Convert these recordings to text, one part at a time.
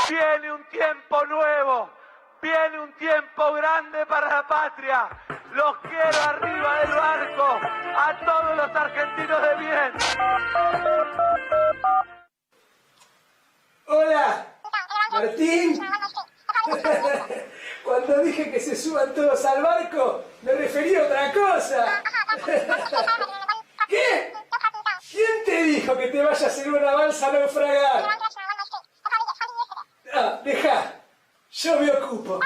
Viene un tiempo nuevo, viene un tiempo grande para la patria. Los quiero arriba del barco, a todos los argentinos de bien. Hola, Martín. Cuando dije que se suban todos al barco, me refería a otra cosa. ¿Qué? ¿Quién te dijo que te vayas en una balsa a naufragar? Ah, deja, yo me ocupo.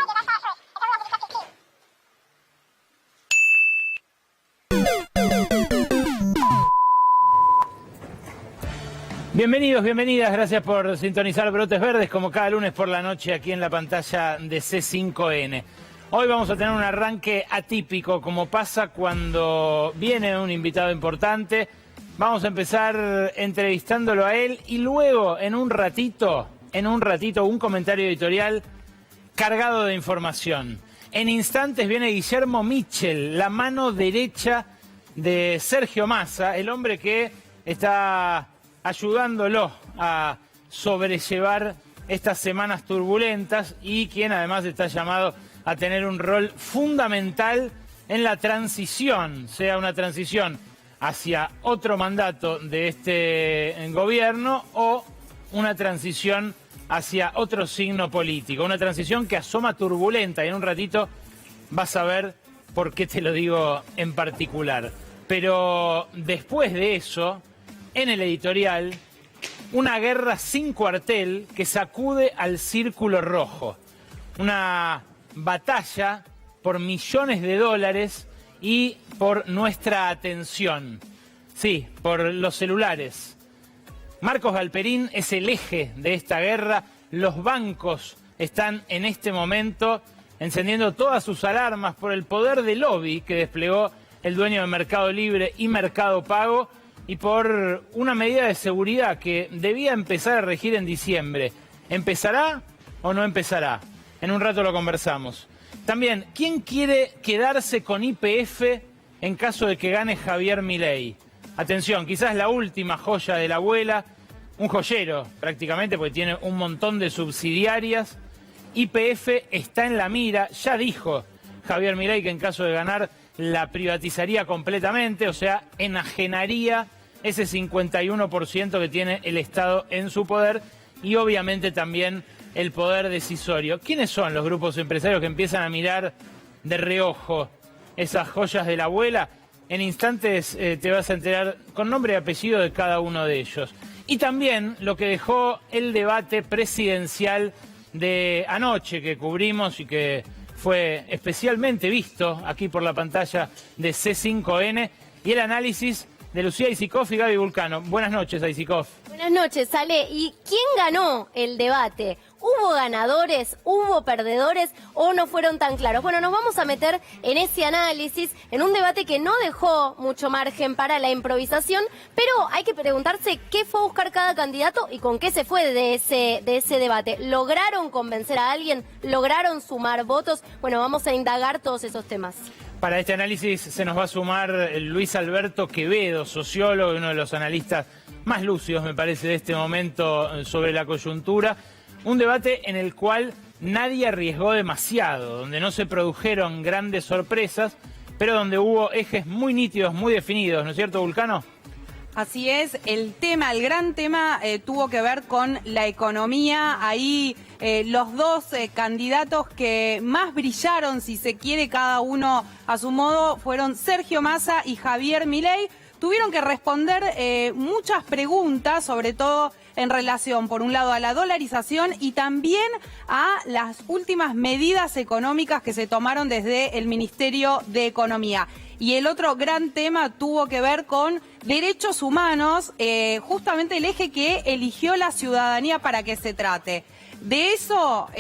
Bienvenidos, bienvenidas, gracias por sintonizar Brotes Verdes como cada lunes por la noche aquí en la pantalla de C5N. Hoy vamos a tener un arranque atípico, como pasa cuando viene un invitado importante. Vamos a empezar entrevistándolo a él y luego en un ratito, un comentario editorial cargado de información. En instantes viene Guillermo Michel, la mano derecha de Sergio Massa, el hombre que está ayudándolo a sobrellevar estas semanas turbulentas y quien además está llamado a tener un rol fundamental en la transición, sea una transición hacia otro mandato de este gobierno o una transición hacia otro signo político, una transición que asoma turbulenta y en un ratito vas a ver por qué te lo digo en particular. Pero después de eso, en el editorial, una guerra sin cuartel que sacude al Círculo Rojo. Una batalla por millones de dólares y por nuestra atención. Sí, por los celulares. Marcos Galperín es el eje de esta guerra. Los bancos están en este momento encendiendo todas sus alarmas por el poder de lobby que desplegó el dueño de Mercado Libre y Mercado Pago y por una medida de seguridad que debía empezar a regir en diciembre. ¿Empezará o no empezará? En un rato lo conversamos. También, ¿quién quiere quedarse con YPF en caso de que gane Javier Milei? Atención, quizás la última joya de la abuela, un joyero prácticamente porque tiene un montón de subsidiarias. YPF está en la mira, ya dijo Javier Milei que en caso de ganar la privatizaría completamente, o sea, enajenaría ese 51% que tiene el Estado en su poder y obviamente también el poder decisorio. ¿Quiénes son los grupos empresarios que empiezan a mirar de reojo esas joyas de la abuela? En instantes te vas a enterar con nombre y apellido de cada uno de ellos. Y también lo que dejó el debate presidencial de anoche que cubrimos y que fue especialmente visto aquí por la pantalla de C5N y el análisis de Lucía Isikoff y Gaby Vulcano. Buenas noches, Isikoff. Buenas noches, Ale. ¿Y quién ganó el debate? ¿Hubo ganadores, hubo perdedores o no fueron tan claros? Bueno, nos vamos a meter en ese análisis, en un debate que no dejó mucho margen para la improvisación, pero hay que preguntarse qué fue a buscar cada candidato y con qué se fue de ese debate. ¿Lograron convencer a alguien? ¿Lograron sumar votos? Bueno, vamos a indagar todos esos temas. Para este análisis se nos va a sumar Luis Alberto Quevedo, sociólogo y uno de los analistas más lúcidos, me parece, de este momento sobre la coyuntura. Un debate en el cual nadie arriesgó demasiado, donde no se produjeron grandes sorpresas, pero donde hubo ejes muy nítidos, muy definidos, ¿no es cierto, Vulcano? Así es, el gran tema tuvo que ver con la economía. Ahí los dos candidatos que más brillaron, si se quiere, cada uno a su modo, fueron Sergio Massa y Javier Milei. Tuvieron que responder muchas preguntas, sobre todo en relación, por un lado, a la dolarización y también a las últimas medidas económicas que se tomaron desde el Ministerio de Economía. Y el otro gran tema tuvo que ver con derechos humanos, justamente el eje que eligió la ciudadanía para que se trate. De eso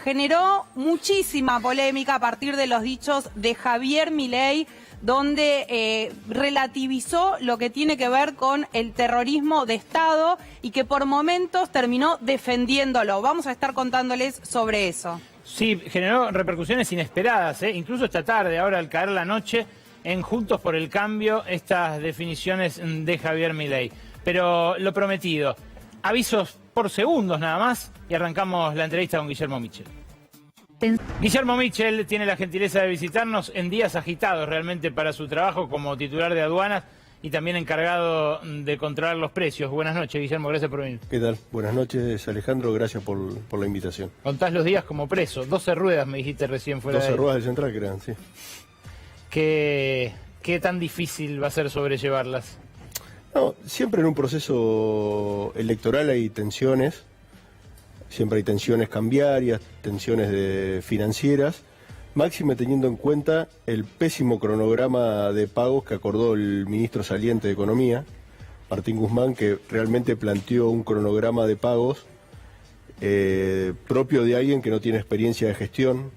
generó muchísima polémica a partir de los dichos de Javier Milei, donde relativizó lo que tiene que ver con el terrorismo de Estado y que por momentos terminó defendiéndolo. Vamos a estar contándoles sobre eso. Sí, generó repercusiones inesperadas, incluso esta tarde, ahora al caer la noche, en Juntos por el Cambio, estas definiciones de Javier Milei. Pero lo prometido, avisos por segundos nada más y arrancamos la entrevista con Guillermo Michel. Guillermo Michel tiene la gentileza de visitarnos en días agitados realmente para su trabajo como titular de aduanas y también encargado de controlar los precios. Buenas noches, Guillermo, gracias por venir. ¿Qué tal? Buenas noches, Alejandro, gracias por la invitación. Contás los días como preso, 12 ruedas me dijiste recién fuera 12 ruedas del Central que eran, sí. ¿Qué tan difícil va a ser sobrellevarlas? No, siempre en un proceso electoral hay tensiones, siempre hay tensiones cambiarias, tensiones financieras, máxime teniendo en cuenta el pésimo cronograma de pagos que acordó el ministro saliente de Economía, Martín Guzmán, que realmente planteó un cronograma de pagos propio de alguien que no tiene experiencia de gestión,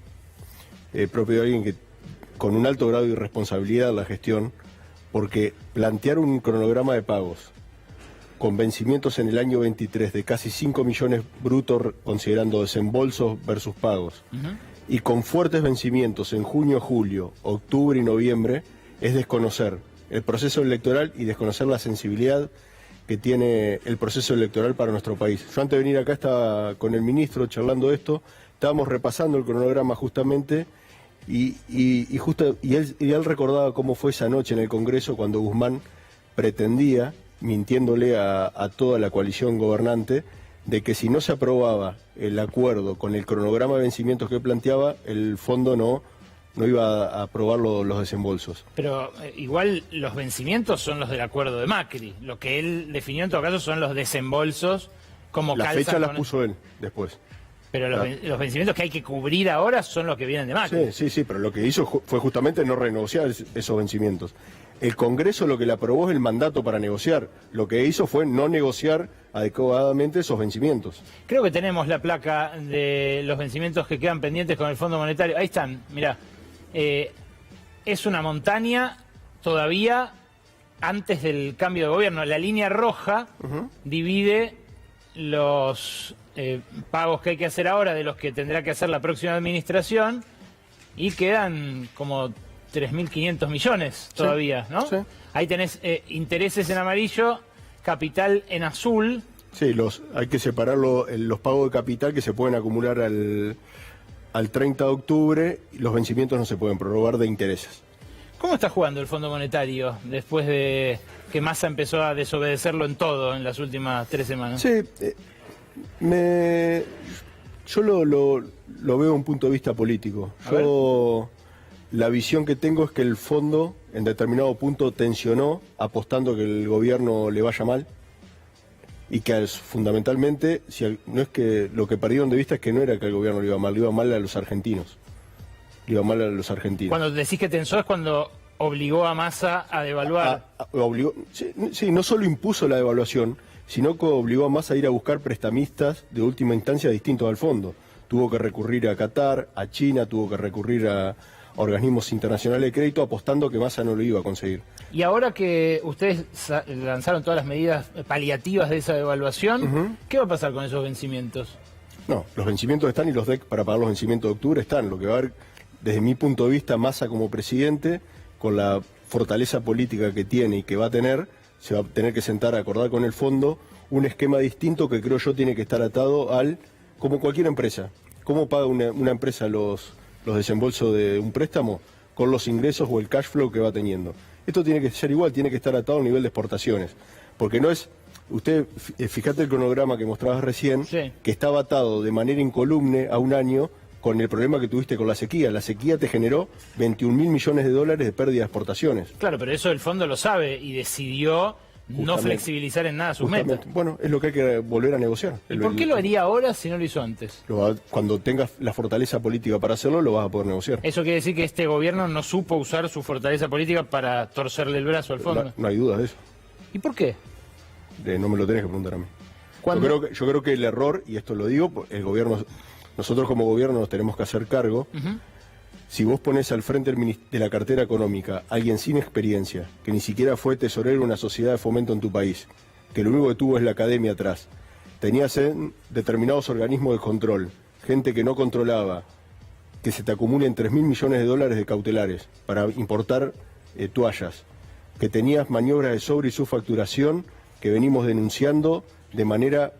propio de alguien que con un alto grado de irresponsabilidad en la gestión, porque plantear un cronograma de pagos con vencimientos en el año 23 de casi 5 millones brutos, considerando desembolsos versus pagos, y con fuertes vencimientos en junio, julio, octubre y noviembre, es desconocer el proceso electoral y desconocer la sensibilidad que tiene el proceso electoral para nuestro país. Yo antes de venir acá estaba con el ministro charlando esto, estábamos repasando el cronograma justamente, y él recordaba cómo fue esa noche en el Congreso cuando Guzmán pretendía, mintiéndole a toda la coalición gobernante, de que si no se aprobaba el acuerdo con el cronograma de vencimientos que planteaba, el fondo no iba a aprobar los desembolsos. Pero igual los vencimientos son los del acuerdo de Macri. Lo que él definió en todo caso son los desembolsos como la calzan fecha las con puso él después. Pero los vencimientos que hay que cubrir ahora son los que vienen de Macri. Sí, pero lo que hizo fue justamente no renegociar esos vencimientos. El Congreso lo que le aprobó es el mandato para negociar. Lo que hizo fue no negociar adecuadamente esos vencimientos. Creo que tenemos la placa de los vencimientos que quedan pendientes con el Fondo Monetario. Ahí están, mirá. Es una montaña todavía antes del cambio de gobierno. La línea roja divide los pagos que hay que hacer ahora de los que tendrá que hacer la próxima administración y quedan como 3.500 millones todavía, ¿no? Sí. Ahí tenés intereses en amarillo, capital en azul. Sí, hay que separar los pagos de capital que se pueden acumular al 30 de octubre, y los vencimientos no se pueden prorrogar de intereses. ¿Cómo está jugando el Fondo Monetario después de que Massa empezó a desobedecerlo en todo en las últimas 3 semanas? Sí, yo lo veo de un punto de vista político. La visión que tengo es que el fondo en determinado punto tensionó apostando que el gobierno le vaya mal y que fundamentalmente, no es que lo que perdieron de vista es que no era que el gobierno le iba mal a los argentinos. Le iba mal a los argentinos. Cuando decís que tensó es cuando obligó a Massa a devaluar. Sí, no solo impuso la devaluación, sino que obligó a Massa a ir a buscar prestamistas de última instancia distintos al fondo. Tuvo que recurrir a Qatar, a China, tuvo que recurrir a organismos internacionales de crédito apostando que Massa no lo iba a conseguir. Y ahora que ustedes lanzaron todas las medidas paliativas de esa devaluación, ¿qué va a pasar con esos vencimientos? No, los vencimientos están y los DEC para pagar los vencimientos de octubre están. Lo que va a haber, desde mi punto de vista, Massa como presidente, con la fortaleza política que tiene y que va a tener, se va a tener que sentar a acordar con el fondo un esquema distinto que creo yo tiene que estar atado como cualquier empresa. ¿Cómo paga una empresa los desembolsos de un préstamo? Con los ingresos o el cash flow que va teniendo. Esto tiene que ser igual, tiene que estar atado a nivel de exportaciones. Porque no es... fíjate el cronograma que mostrabas recién, sí, que estaba atado de manera incolume a un año con el problema que tuviste con la sequía. La sequía te generó 21.000 millones de dólares de pérdida de exportaciones. Claro, pero eso el fondo lo sabe y decidió no flexibilizar en nada sus metas. Bueno, es lo que hay que volver a negociar. ¿Y por qué lo haría ahora si no lo hizo antes? Cuando tengas la fortaleza política para hacerlo, lo vas a poder negociar. ¿Eso quiere decir que este gobierno no supo usar su fortaleza política para torcerle el brazo al fondo? No hay duda de eso. ¿Y por qué? No me lo tenés que preguntar a mí. Yo creo que el error, y esto lo digo, nosotros como gobierno nos tenemos que hacer cargo. Si vos pones al frente de la cartera económica a alguien sin experiencia, que ni siquiera fue tesorero de una sociedad de fomento en tu país, que lo único que tuvo es la academia atrás, tenías en determinados organismos de control, gente que no controlaba, que se te acumulen 3.000 millones de dólares de cautelares para importar toallas, que tenías maniobras de sobre y subfacturación que venimos denunciando de manera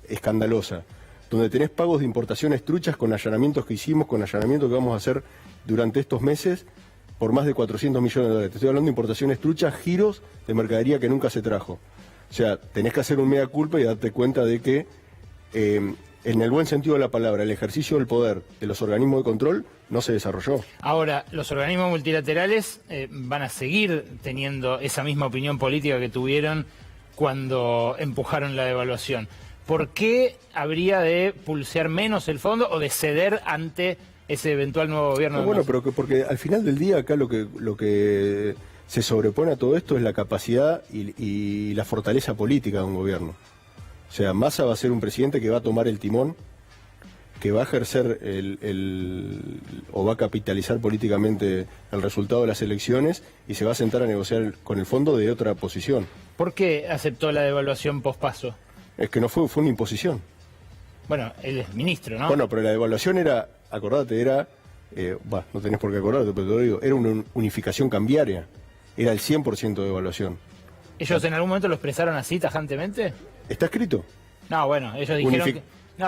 escandalosa, donde tenés pagos de importaciones truchas con allanamientos que hicimos, con allanamientos que vamos a hacer durante estos meses por más de 400 millones de dólares. Te estoy hablando de importaciones truchas, giros de mercadería que nunca se trajo. O sea, tenés que hacer un mea culpa y darte cuenta de que, en el buen sentido de la palabra, el ejercicio del poder de los organismos de control no se desarrolló. Ahora, los organismos multilaterales van a seguir teniendo esa misma opinión política que tuvieron cuando empujaron la devaluación. ¿Por qué habría de pulsear menos el fondo o de ceder ante ese eventual nuevo gobierno? No, bueno, pero porque al final del día acá lo que se sobrepone a todo esto es la capacidad y la fortaleza política de un gobierno. O sea, Massa va a ser un presidente que va a tomar el timón, que va a ejercer o va a capitalizar políticamente el resultado de las elecciones y se va a sentar a negociar con el fondo de otra posición. ¿Por qué aceptó la devaluación pospaso? Es que no fue una imposición. Bueno, él es ministro, ¿no? Bueno, pero la devaluación era, acordate, era, no tenés por qué acordarte, pero te lo digo, era una unificación cambiaria, era el 100% de devaluación. ¿Ellos en algún momento lo expresaron así tajantemente? ¿Está escrito? No, bueno, ellos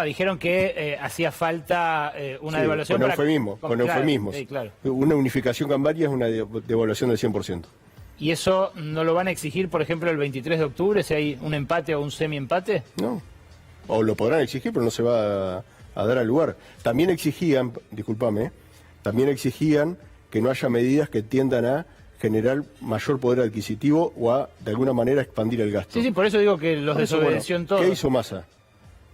dijeron que hacía falta una devaluación con eufemismos. Sí, claro. Una unificación cambiaria es una devaluación del 100%. ¿Y eso no lo van a exigir, por ejemplo, el 23 de octubre, si hay un empate o un semi-empate? No. O lo podrán exigir, pero no se va a dar al lugar. También exigían, discúlpame, que no haya medidas que tiendan a generar mayor poder adquisitivo o a, de alguna manera, expandir el gasto. Sí, por eso digo que los desobedeció en todo. ¿Qué hizo Massa?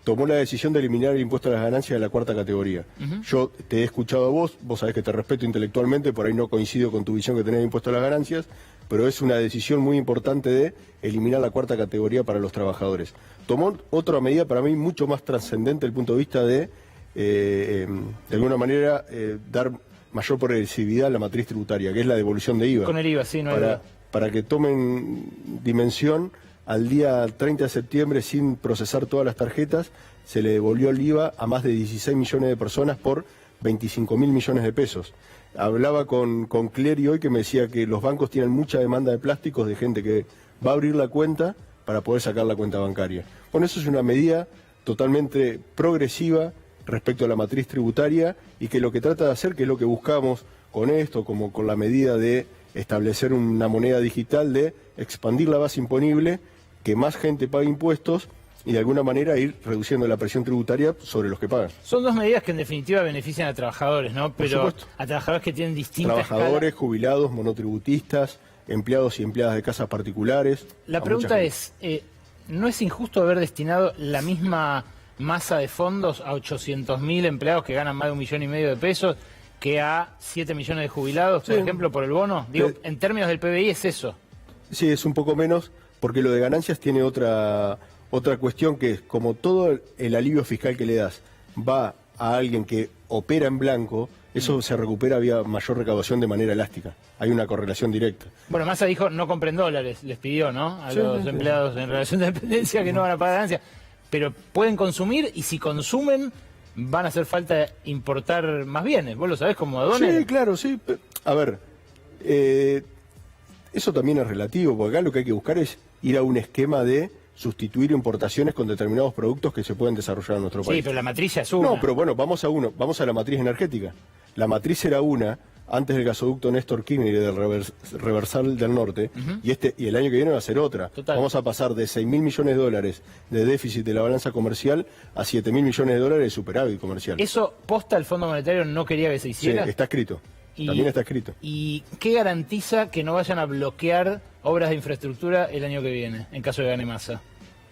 Tomó la decisión de eliminar el impuesto a las ganancias de la cuarta categoría. Yo te he escuchado a vos sabés que te respeto intelectualmente, por ahí no coincido con tu visión que tenés de impuesto a las ganancias, pero es una decisión muy importante de eliminar la cuarta categoría para los trabajadores. Tomó otra medida para mí mucho más trascendente desde el punto de vista de alguna manera, dar mayor progresividad a la matriz tributaria, que es la devolución de IVA. Con el IVA, sí, no hay duda. Para que tomen dimensión, al día 30 de septiembre, sin procesar todas las tarjetas, se le devolvió el IVA a más de 16 millones de personas por 25.000 millones de pesos. Hablaba con Clery hoy que me decía que los bancos tienen mucha demanda de plásticos de gente que va a abrir la cuenta para poder sacar la cuenta bancaria. Bueno, eso es una medida totalmente progresiva respecto a la matriz tributaria y que lo que trata de hacer, que es lo que buscamos con esto, como con la medida de establecer una moneda digital, de expandir la base imponible, que más gente pague impuestos y de alguna manera ir reduciendo la presión tributaria sobre los que pagan. Son dos medidas que en definitiva benefician a trabajadores, ¿no? Pero a trabajadores que tienen distintas trabajadores, jubilados, monotributistas, empleados y empleadas de casas particulares. La pregunta es, ¿no es injusto haber destinado la misma masa de fondos a 800.000 empleados que ganan más de 1,5 millones de pesos que a 7 millones de jubilados, por ejemplo, por el bono? Digo, en términos del PBI es eso. Sí, es un poco menos, porque lo de ganancias tiene otra cuestión, que es como todo el alivio fiscal que le das va a alguien que opera en blanco, eso se recupera vía mayor recaudación de manera elástica. Hay una correlación directa. Bueno, Massa dijo no compren dólares, les pidió, ¿no? A los empleados en relación de dependencia que no van a pagar ganancias. Pero pueden consumir y si consumen van a hacer falta importar más bienes. ¿Vos lo sabés como aduanero? Sí, claro, sí. A ver, eso también es relativo, porque acá lo que hay que buscar es ir a un esquema de sustituir importaciones con determinados productos que se pueden desarrollar en nuestro país. Sí, pero la matriz ya es una. No, pero bueno, vamos a la matriz energética. La matriz era una antes del gasoducto Néstor Kirchner y del Reversal del Norte, y el año que viene va a ser otra. Total. Vamos a pasar de 6.000 millones de dólares de déficit de la balanza comercial a 7.000 millones de dólares de superávit comercial. ¿Eso posta el Fondo Monetario no quería que se hiciera? Sí, está escrito. También está escrito. ¿Y qué garantiza que no vayan a bloquear obras de infraestructura el año que viene, en caso de gane Massa?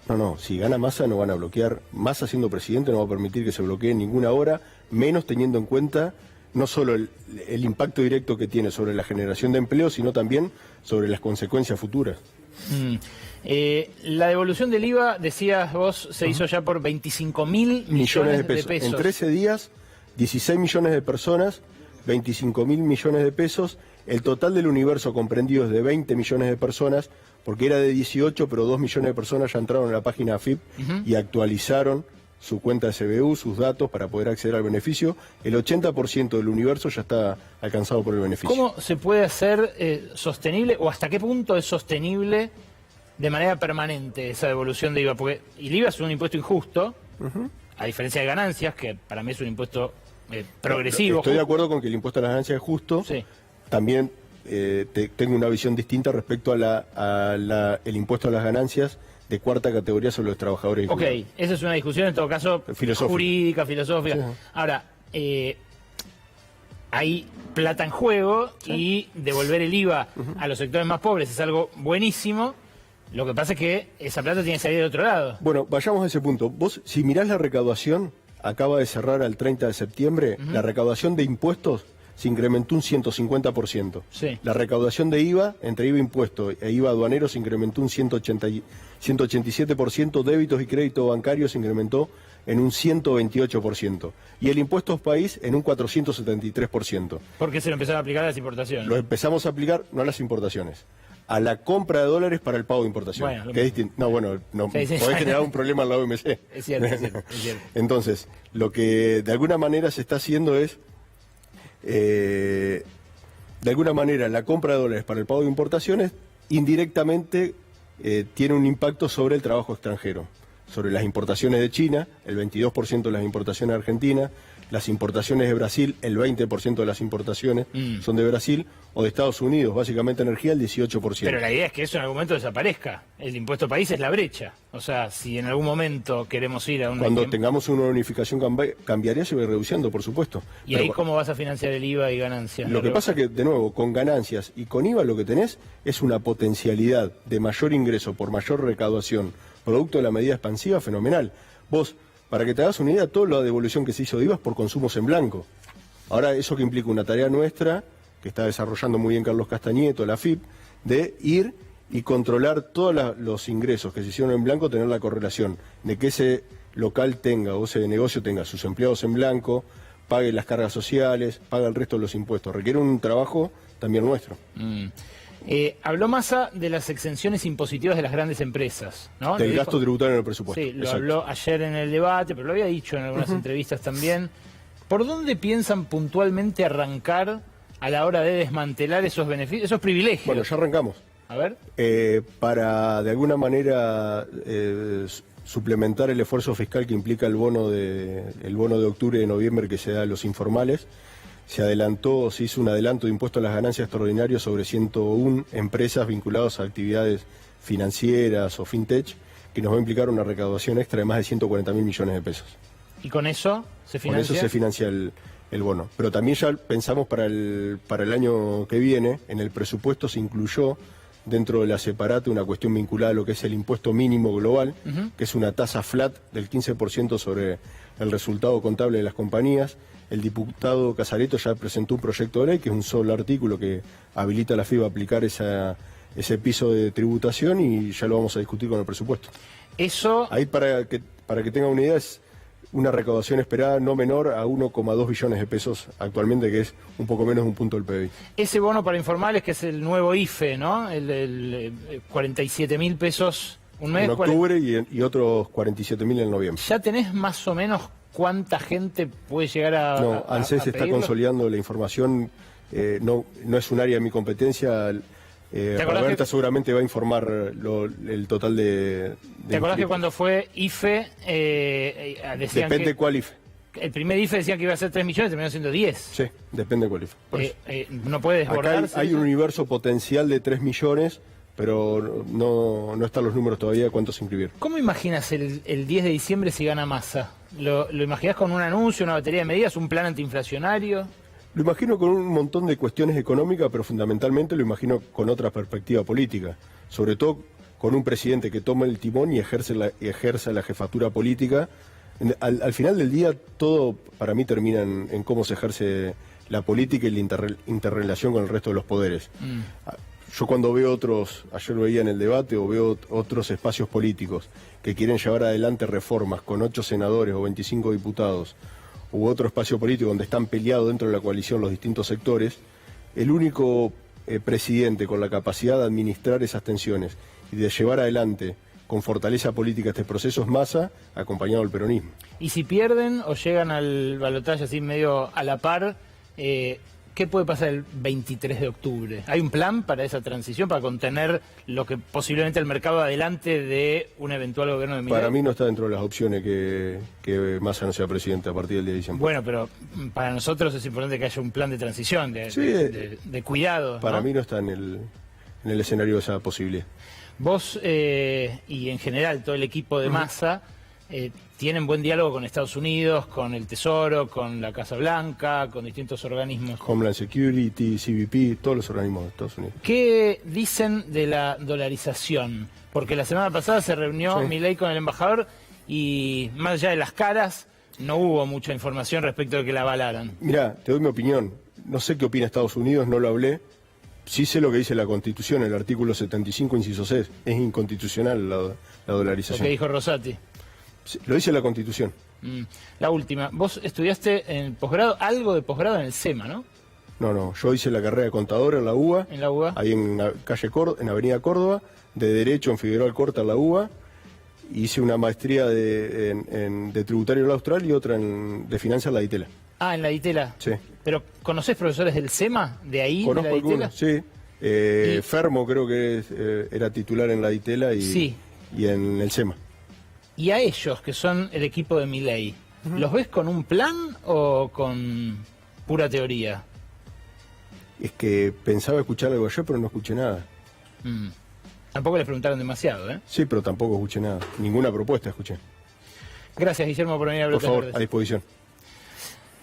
No, si gana Massa no van a bloquear. Massa siendo presidente no va a permitir que se bloquee ninguna obra, menos teniendo en cuenta no solo el impacto directo que tiene sobre la generación de empleo, sino también sobre las consecuencias futuras. La devolución del IVA, decías vos, se hizo ya por 25.000 millones de pesos. En 13 días, 16 millones de personas, 25.000 millones de pesos. El total del universo comprendido es de 20 millones de personas, porque era de 18, pero 2 millones de personas ya entraron a la página AFIP y actualizaron su cuenta de CBU, sus datos para poder acceder al beneficio. El 80% del universo ya está alcanzado por el beneficio. ¿Cómo se puede hacer sostenible o hasta qué punto es sostenible de manera permanente esa devolución de IVA? Porque el IVA es un impuesto injusto, a diferencia de ganancias, que para mí es un impuesto progresivo. Estoy de acuerdo con que el impuesto a las ganancias es justo. Sí. También tengo una visión distinta respecto a el impuesto a las ganancias de cuarta categoría sobre los trabajadores. Ok, esa es una discusión en todo caso jurídica, filosófica. Sí. Ahora, hay plata en juego y devolver el IVA a los sectores más pobres es algo buenísimo. Lo que pasa es que esa plata tiene que salir de otro lado. Bueno, vayamos a ese punto. Vos, si mirás la recaudación, acaba de cerrar al 30 de septiembre, la recaudación de impuestos se incrementó un 150%. Sí. La recaudación de IVA, entre IVA impuesto e IVA aduanero, se incrementó un 187%, débitos y crédito bancario se incrementó en un 128%. Y el impuesto país en un 473%. ¿Por qué se lo empezaron a aplicar a las importaciones? Lo empezamos a aplicar, no a las importaciones, a la compra de dólares para el pago de importaciones. Bueno, que es distinto. No, bueno, podés generar un problema en la OMC. Es cierto, es cierto. Entonces, lo que de alguna manera se está haciendo es, de alguna manera, la compra de dólares para el pago de importaciones indirectamente tiene un impacto sobre el trabajo extranjero, sobre las importaciones de China, el 22% de las importaciones de Argentina, las importaciones de Brasil, el 20% de las importaciones son de Brasil, o de Estados Unidos, básicamente energía, el 18%. Pero la idea es que eso en algún momento desaparezca. El impuesto país es la brecha. O sea, si en algún momento queremos ir a un... Cuando tengamos una unificación cambiaría, se va reduciendo, por supuesto. ¿Y ahí cómo vas a financiar el IVA y ganancias? Lo que pasa es que, de nuevo, con ganancias y con IVA lo que tenés es una potencialidad de mayor ingreso por mayor recaudación, producto de la medida expansiva, fenomenal. Vos, para que te hagas una idea, toda la devolución que se hizo de IVA es por consumos en blanco. Ahora, eso que implica una tarea nuestra, que está desarrollando muy bien Carlos Castañeto, la FIP, de ir y controlar todos los ingresos que se hicieron en blanco, tener la correlación de que ese local tenga o ese negocio tenga sus empleados en blanco, pague las cargas sociales, pague el resto de los impuestos. Requiere un trabajo también nuestro. Habló Massa de las exenciones impositivas de las grandes empresas, ¿no? Del gasto tributario en el presupuesto. Sí, lo habló ayer en el debate, pero lo había dicho en algunas entrevistas también. ¿Por dónde piensan puntualmente arrancar a la hora de desmantelar esos beneficios, esos privilegios? Bueno, ya arrancamos. A ver. Para, de alguna manera, suplementar el esfuerzo fiscal que implica el bono de octubre y de noviembre que se da a los informales, se hizo un adelanto de impuesto a las ganancias extraordinarios sobre 101 empresas vinculadas a actividades financieras o fintech, que nos va a implicar una recaudación extra de más de 140.000 millones de pesos. ¿Y con eso se financia? Con eso se financia el bono. Pero también ya pensamos para el año que viene, en el presupuesto se incluyó dentro de la separata una cuestión vinculada a lo que es el impuesto mínimo global, que es una tasa flat del 15% sobre el resultado contable de las compañías. El diputado Casareto ya presentó un proyecto de ley, que es un solo artículo que habilita a la FIB a aplicar ese piso de tributación, y ya lo vamos a discutir con el presupuesto. Eso... Ahí, para que tengan una idea, es una recaudación esperada no menor a 1,2 billones de pesos actualmente, que es un poco menos de un punto del PBI. Ese bono para informales, que es el nuevo IFE, ¿no? El 47.000 pesos un mes. En octubre y otros 47.000 en noviembre. ¿Ya tenés más o menos cuánta gente puede llegar a No, ANSES está consolidando la información, no es un área de mi competencia. Roberta seguramente va a informar el total de ¿Te acordás que cuando fue IFE decían depende cuál IFE? El primer IFE decían que iba a ser 3 millones, terminó siendo 10. Sí, depende cuál IFE. No puede desbordarse. Acá hay un universo potencial de 3 millones, pero no están los números todavía de cuántos se inscribieron. ¿Cómo imaginas el 10 de diciembre si gana Massa? ¿Lo imaginás con un anuncio, una batería de medidas, un plan antiinflacionario? Lo imagino con un montón de cuestiones económicas, pero fundamentalmente lo imagino con otra perspectiva política. Sobre todo con un presidente que toma el timón y ejerce la jefatura política. Al final del día, todo para mí termina en cómo se ejerce la política y la interrelación con el resto de los poderes. Yo cuando veo ayer veía en el debate, o veo otros espacios políticos que quieren llevar adelante reformas con 8 senadores o 25 diputados, u otro espacio político donde están peleados dentro de la coalición los distintos sectores, el único presidente con la capacidad de administrar esas tensiones y de llevar adelante con fortaleza política este proceso es Massa, acompañado del peronismo. Y si pierden o llegan al balotaje así medio a la par, ¿qué puede pasar el 23 de octubre? ¿Hay un plan para esa transición, para contener lo que posiblemente el mercado adelante de un eventual gobierno de Milei? Para mí no está dentro de las opciones que Massa no sea presidente a partir del día de diciembre. Bueno, pero para nosotros es importante que haya un plan de transición, de cuidado. Para ¿no? mí no está en el escenario de esa posibilidad. Vos y en general todo el equipo de Massa tienen buen diálogo con Estados Unidos, con el Tesoro, con la Casa Blanca, con distintos organismos. Homeland Security, CBP, todos los organismos de Estados Unidos. ¿Qué dicen de la dolarización? Porque la semana pasada se reunió Milei con el embajador y más allá de las caras no hubo mucha información respecto de que la avalaran. Mirá, te doy mi opinión. No sé qué opina Estados Unidos, no lo hablé. Sí sé lo que dice la Constitución, el artículo 75, inciso 6. Es inconstitucional la dolarización. Lo que dijo Rosati. Lo dice la Constitución. La última. Vos estudiaste en posgrado, algo de posgrado en el SEMA, ¿no? No, yo hice la carrera de contador en la UBA. ¿En la UBA? Ahí en la calle en Avenida Córdoba, de Derecho en Figueroa Alcorta en la UBA. Hice una maestría de tributario en la Austral y otra de finanzas en la DITELA. Ah, en la DITELA. Sí. ¿Pero conocés profesores del SEMA, de ahí, Conozco de la DITELA? algunos, sí. Fermo creo que era titular en la DITELA y en el SEMA. Y a ellos, que son el equipo de Milei, ¿los ves con un plan o con pura teoría? Es que pensaba escuchar algo ayer, pero no escuché nada. Tampoco les preguntaron demasiado, ¿eh? Sí, pero tampoco escuché nada. Ninguna propuesta escuché. Gracias, Guillermo, por venir a Por Brotes favor, Verdes. a disposición.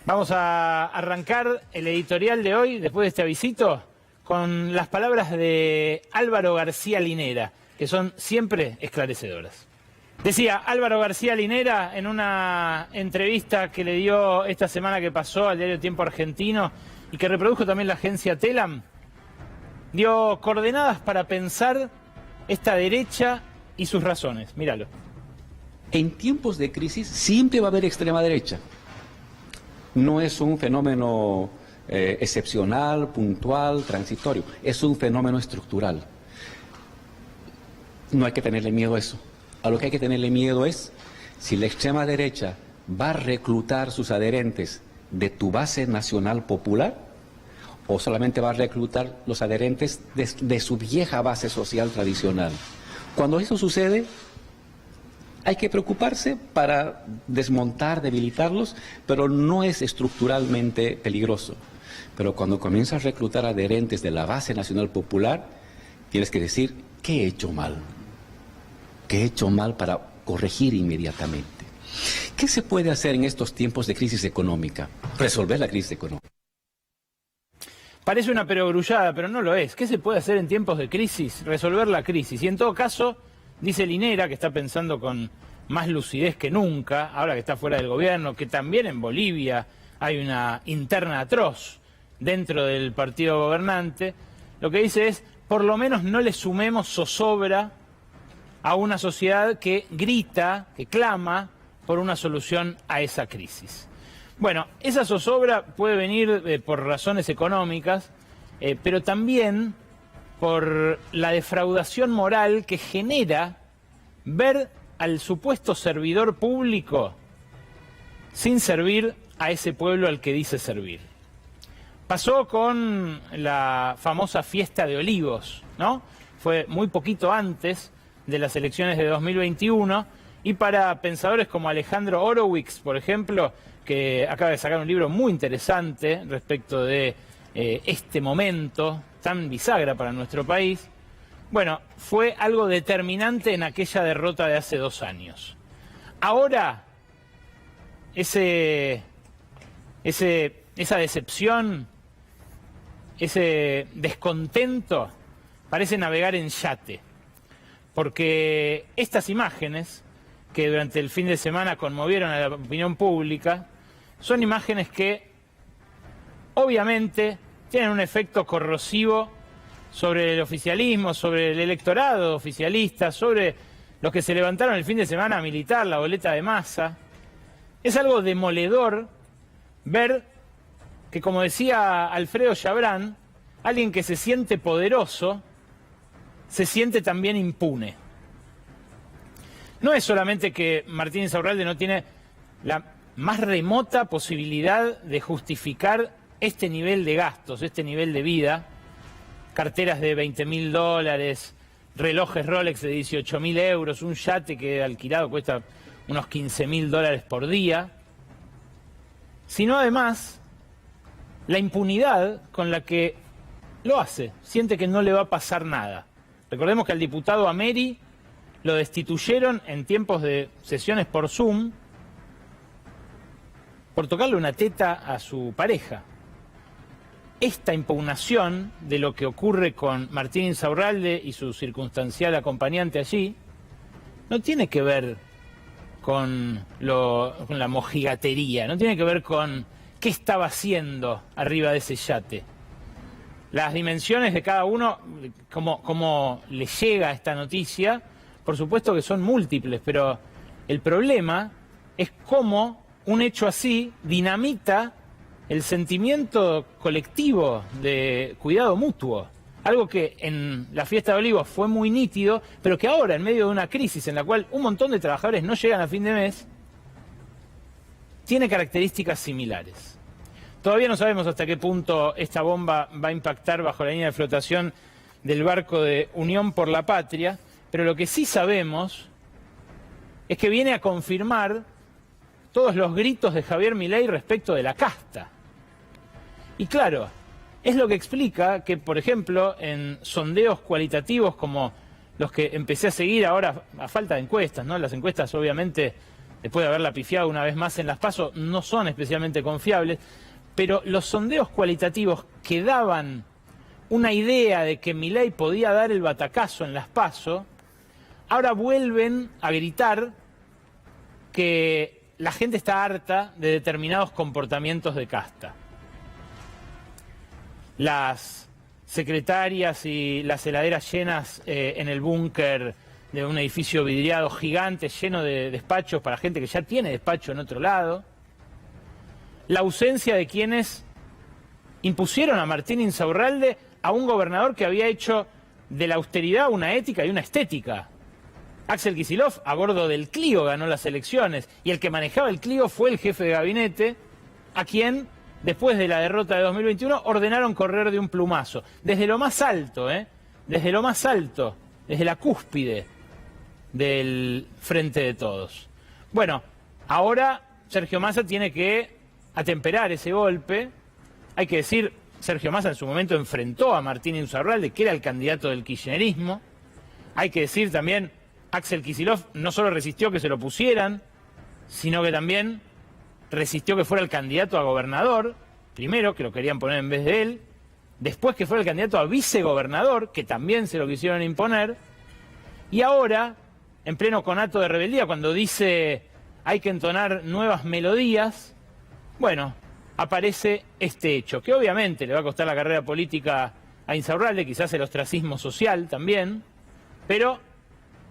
Vamos a arrancar el editorial de hoy, después de este avisito, con las palabras de Álvaro García Linera, que son siempre esclarecedoras. Decía Álvaro García Linera en una entrevista que le dio esta semana que pasó al diario Tiempo Argentino y que reprodujo también la agencia Telam, dio coordenadas para pensar esta derecha y sus razones. Míralo. En tiempos de crisis siempre va a haber extrema derecha. No es un fenómeno excepcional, puntual, transitorio. Es un fenómeno estructural. No hay que tenerle miedo a eso. A lo que hay que tenerle miedo es si la extrema derecha va a reclutar sus adherentes de tu base nacional popular o solamente va a reclutar los adherentes de su vieja base social tradicional. Cuando eso sucede, hay que preocuparse para desmontar, debilitarlos, pero no es estructuralmente peligroso. Pero cuando comienzas a reclutar adherentes de la base nacional popular, tienes que decir, ¿qué he hecho mal? ¿Qué he hecho mal para corregir inmediatamente? ¿Qué se puede hacer en estos tiempos de crisis económica? Resolver la crisis económica. Parece una perogrullada, pero no lo es. ¿Qué se puede hacer en tiempos de crisis? Resolver la crisis. Y en todo caso, dice Linera, que está pensando con más lucidez que nunca, ahora que está fuera del gobierno, que también en Bolivia hay una interna atroz dentro del partido gobernante, lo que dice es, por lo menos no le sumemos zozobra a una sociedad que grita, que clama por una solución a esa crisis. Bueno, esa zozobra puede venir por razones económicas, pero también por la defraudación moral que genera ver al supuesto servidor público sin servir a ese pueblo al que dice servir. Pasó con la famosa fiesta de Olivos, ¿no? Fue muy poquito antes de las elecciones de 2021 y para pensadores como Alejandro Horowitz, por ejemplo, que acaba de sacar un libro muy interesante respecto de este momento tan bisagra para nuestro país, bueno, fue algo determinante en aquella derrota de hace 2 años. Ahora, esa decepción, ese descontento, parece navegar en yate. Porque estas imágenes, que durante el fin de semana conmovieron a la opinión pública, son imágenes que obviamente tienen un efecto corrosivo sobre el oficialismo, sobre el electorado oficialista, sobre los que se levantaron el fin de semana a militar la boleta de Massa. Es algo demoledor ver que, como decía Alfredo Chabrán, alguien que se siente poderoso se siente también impune. No es solamente que Martín Insaurralde no tiene la más remota posibilidad de justificar este nivel de gastos, este nivel de vida, carteras de $20.000, relojes Rolex de 18.000 euros, un yate que alquilado cuesta unos $15.000 por día, sino además la impunidad con la que lo hace, siente que no le va a pasar nada. Recordemos que al diputado Ameri lo destituyeron en tiempos de sesiones por Zoom por tocarle una teta a su pareja. Esta impugnación de lo que ocurre con Martín Insaurralde y su circunstancial acompañante allí no tiene que ver con la mojigatería, no tiene que ver con qué estaba haciendo arriba de ese yate. Las dimensiones de cada uno, cómo le llega esta noticia, por supuesto que son múltiples, pero el problema es cómo un hecho así dinamita el sentimiento colectivo de cuidado mutuo. Algo que en la fiesta de Olivos fue muy nítido, pero que ahora, en medio de una crisis en la cual un montón de trabajadores no llegan a fin de mes, tiene características similares. Todavía no sabemos hasta qué punto esta bomba va a impactar bajo la línea de flotación del barco de Unión por la Patria, pero lo que sí sabemos es que viene a confirmar todos los gritos de Javier Milei respecto de la casta. Y claro, es lo que explica que, por ejemplo, en sondeos cualitativos como los que empecé a seguir ahora a falta de encuestas, ¿no? Las encuestas, obviamente, después de haberla pifiado una vez más en las PASO, no son especialmente confiables, pero los sondeos cualitativos que daban una idea de que Milei podía dar el batacazo en las PASO, ahora vuelven a gritar que la gente está harta de determinados comportamientos de casta. Las secretarias y las heladeras llenas en el búnker de un edificio vidriado gigante, lleno de despachos para gente que ya tiene despacho en otro lado. La ausencia de quienes impusieron a Martín Insaurralde a un gobernador que había hecho de la austeridad una ética y una estética. Axel Kicillof, a bordo del Clio, ganó las elecciones, y el que manejaba el Clio fue el jefe de gabinete, a quien, después de la derrota de 2021, ordenaron correr de un plumazo. Desde lo más alto, desde lo más alto, desde la cúspide del Frente de Todos. Bueno, ahora Sergio Massa tiene que atemperar ese golpe. Hay que decir, Sergio Massa en su momento enfrentó a Martín Insaurralde, que era el candidato del kirchnerismo. Hay que decir también, Axel Kicillof no solo resistió que se lo pusieran, sino que también resistió que fuera el candidato a gobernador, primero, que lo querían poner en vez de él, después que fuera el candidato a vicegobernador, que también se lo quisieron imponer, y ahora, en pleno conato de rebeldía, cuando dice hay que entonar nuevas melodías, bueno, aparece este hecho, que obviamente le va a costar la carrera política a Insaurralde, quizás el ostracismo social también, pero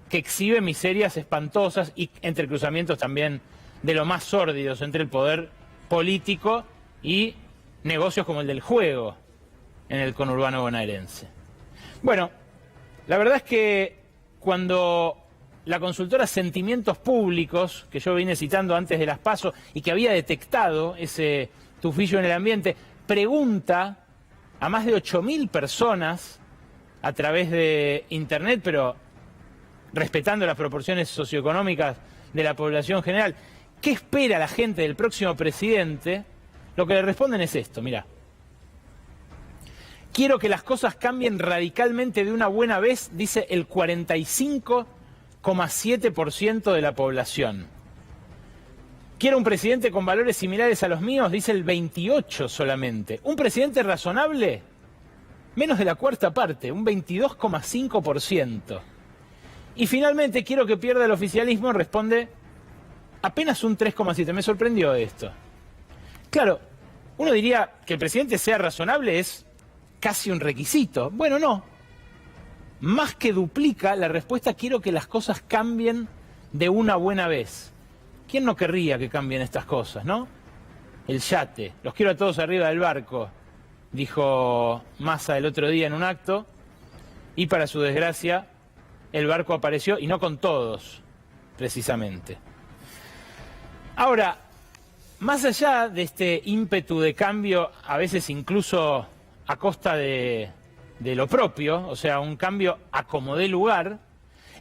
que exhibe miserias espantosas y entrecruzamientos también de lo más sórdidos entre el poder político y negocios como el del juego en el conurbano bonaerense. Bueno, la verdad es que cuando la consultora Sentimientos Públicos, que yo vine citando antes de las PASO y que había detectado ese tufillo en el ambiente, pregunta a más de 8.000 personas a través de Internet, pero respetando las proporciones socioeconómicas de la población general, ¿qué espera la gente del próximo presidente? Lo que le responden es esto, mirá. Quiero que las cosas cambien radicalmente de una buena vez, dice el 45,7% de la población. Quiero un presidente con valores similares a los míos, dice el 28% solamente. Un presidente razonable, menos de la cuarta parte, un 22,5%. Y finalmente, quiero que pierda el oficialismo, responde apenas un 3,7%. Me sorprendió esto. Claro, uno diría que el presidente sea razonable es casi un requisito. Bueno, no. Más que duplica la respuesta, quiero que las cosas cambien de una buena vez. ¿Quién no querría que cambien estas cosas, no? El yate, los quiero a todos arriba del barco, dijo Massa el otro día en un acto, y para su desgracia, el barco apareció, y no con todos, precisamente. Ahora, más allá de este ímpetu de cambio, a veces incluso a costa de lo propio, o sea, un cambio a como dé lugar,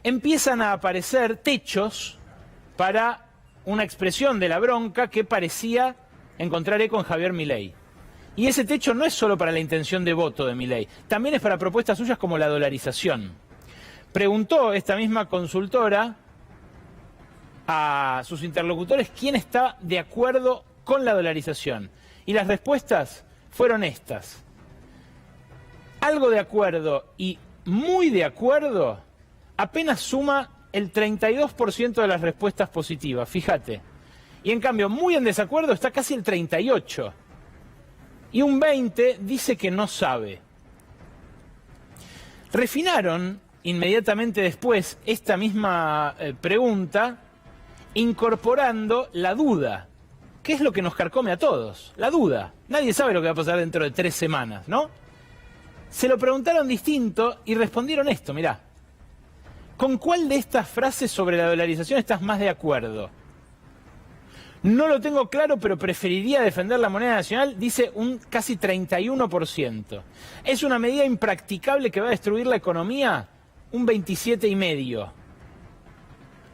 empiezan a aparecer techos para una expresión de la bronca que parecía encontrar eco en Javier Milei. Y ese techo no es solo para la intención de voto de Milei, también es para propuestas suyas como la dolarización. Preguntó esta misma consultora a sus interlocutores quién está de acuerdo con la dolarización. Y las respuestas fueron estas. Algo de acuerdo y muy de acuerdo apenas suma el 32% de las respuestas positivas, fíjate. Y en cambio, muy en desacuerdo está casi el 38%. Y un 20% dice que no sabe. Refinaron inmediatamente después esta misma pregunta, incorporando la duda. ¿Qué es lo que nos carcome a todos? La duda. Nadie sabe lo que va a pasar dentro de 3 semanas, ¿no? Se lo preguntaron distinto y respondieron esto, mirá. ¿Con cuál de estas frases sobre la dolarización estás más de acuerdo? No lo tengo claro, pero preferiría defender la moneda nacional, dice un casi 31%. ¿Es una medida impracticable que va a destruir la economía? Un 27,5%.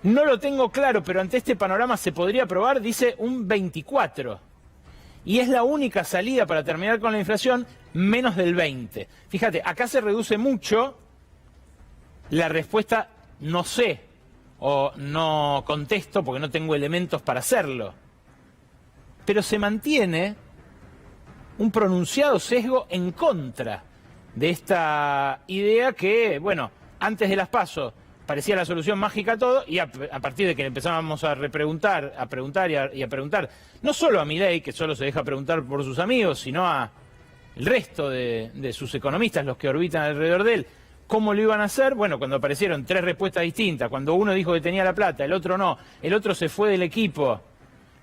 No lo tengo claro, pero ante este panorama se podría aprobar, dice un 24%. Y es la única salida para terminar con la inflación, menos del 20%. Fíjate, acá se reduce mucho la respuesta no sé o no contesto porque no tengo elementos para hacerlo. Pero se mantiene un pronunciado sesgo en contra de esta idea que, bueno, antes de las PASO parecía la solución mágica a todo, y a partir de que empezábamos a repreguntar, a preguntar y a preguntar, no solo a Milei, que solo se deja preguntar por sus amigos, sino a el resto de sus economistas, los que orbitan alrededor de él, ¿cómo lo iban a hacer? Bueno, cuando aparecieron 3 respuestas distintas, cuando uno dijo que tenía la plata, el otro no, el otro se fue del equipo,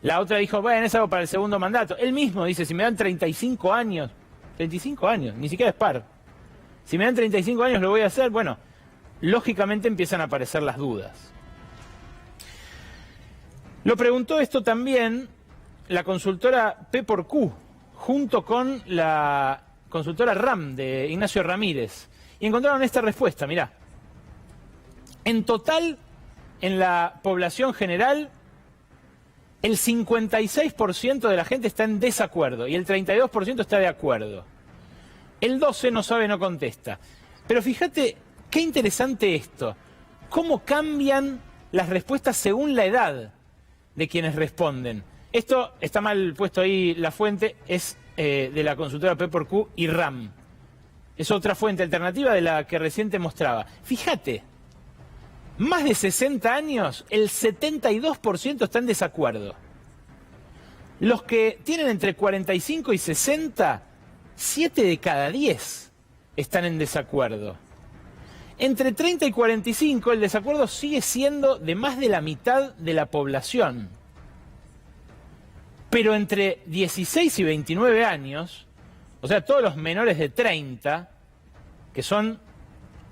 la otra dijo, bueno, es algo para el segundo mandato. Él mismo dice, si me dan 35 años, ni siquiera es par, si me dan 35 años lo voy a hacer, bueno, lógicamente empiezan a aparecer las dudas. Lo preguntó esto también la consultora P4Q, junto con la consultora RAM de Ignacio Ramírez. Y encontraron esta respuesta, mirá. En total, en la población general, el 56% de la gente está en desacuerdo y el 32% está de acuerdo. El 12% no sabe, no contesta. Pero fíjate qué interesante esto. Cómo cambian las respuestas según la edad de quienes responden. Esto está mal puesto ahí la fuente, es de la consultora P4Q y RAM. Es otra fuente alternativa de la que recién te mostraba. Fíjate, más de 60 años, el 72% está en desacuerdo. Los que tienen entre 45 y 60, 7 de cada 10 están en desacuerdo. Entre 30 y 45, el desacuerdo sigue siendo de más de la mitad de la población. Pero entre 16 y 29 años, o sea, todos los menores de 30, que son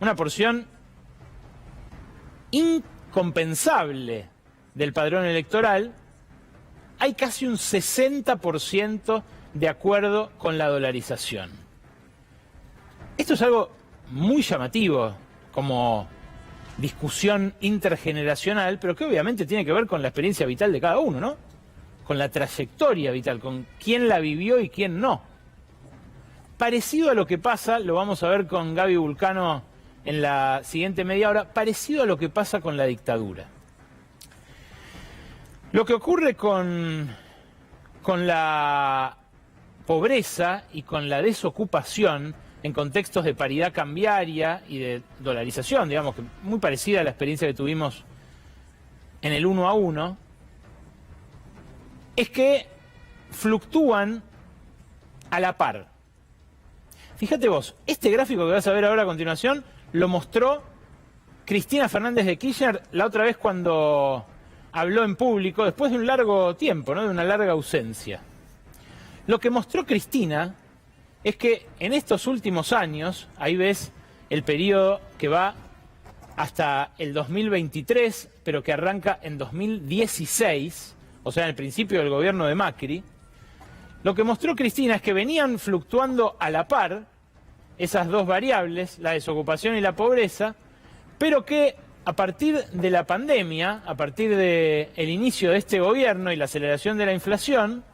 una porción incompensable del padrón electoral, hay casi un 60% de acuerdo con la dolarización. Esto es algo muy llamativo como discusión intergeneracional, pero que obviamente tiene que ver con la experiencia vital de cada uno, ¿no? Con la trayectoria vital, con quién la vivió y quién no. Parecido a lo que pasa, lo vamos a ver con Gaby Vulcano en la siguiente media hora, parecido a lo que pasa con la dictadura. Lo que ocurre con la pobreza y con la desocupación en contextos de paridad cambiaria y de dolarización, digamos, que muy parecida a la experiencia que tuvimos en el 1 a 1, es que fluctúan a la par. Fíjate vos, este gráfico que vas a ver ahora a continuación lo mostró Cristina Fernández de Kirchner la otra vez cuando habló en público, después de un largo tiempo, ¿no? De una larga ausencia. Lo que mostró Cristina es que en estos últimos años, ahí ves el periodo que va hasta el 2023, pero que arranca en 2016, o sea, en el principio del gobierno de Macri, lo que mostró Cristina es que venían fluctuando a la par esas dos variables, la desocupación y la pobreza, pero que a partir de la pandemia, a partir del inicio de este gobierno y la aceleración de la inflación,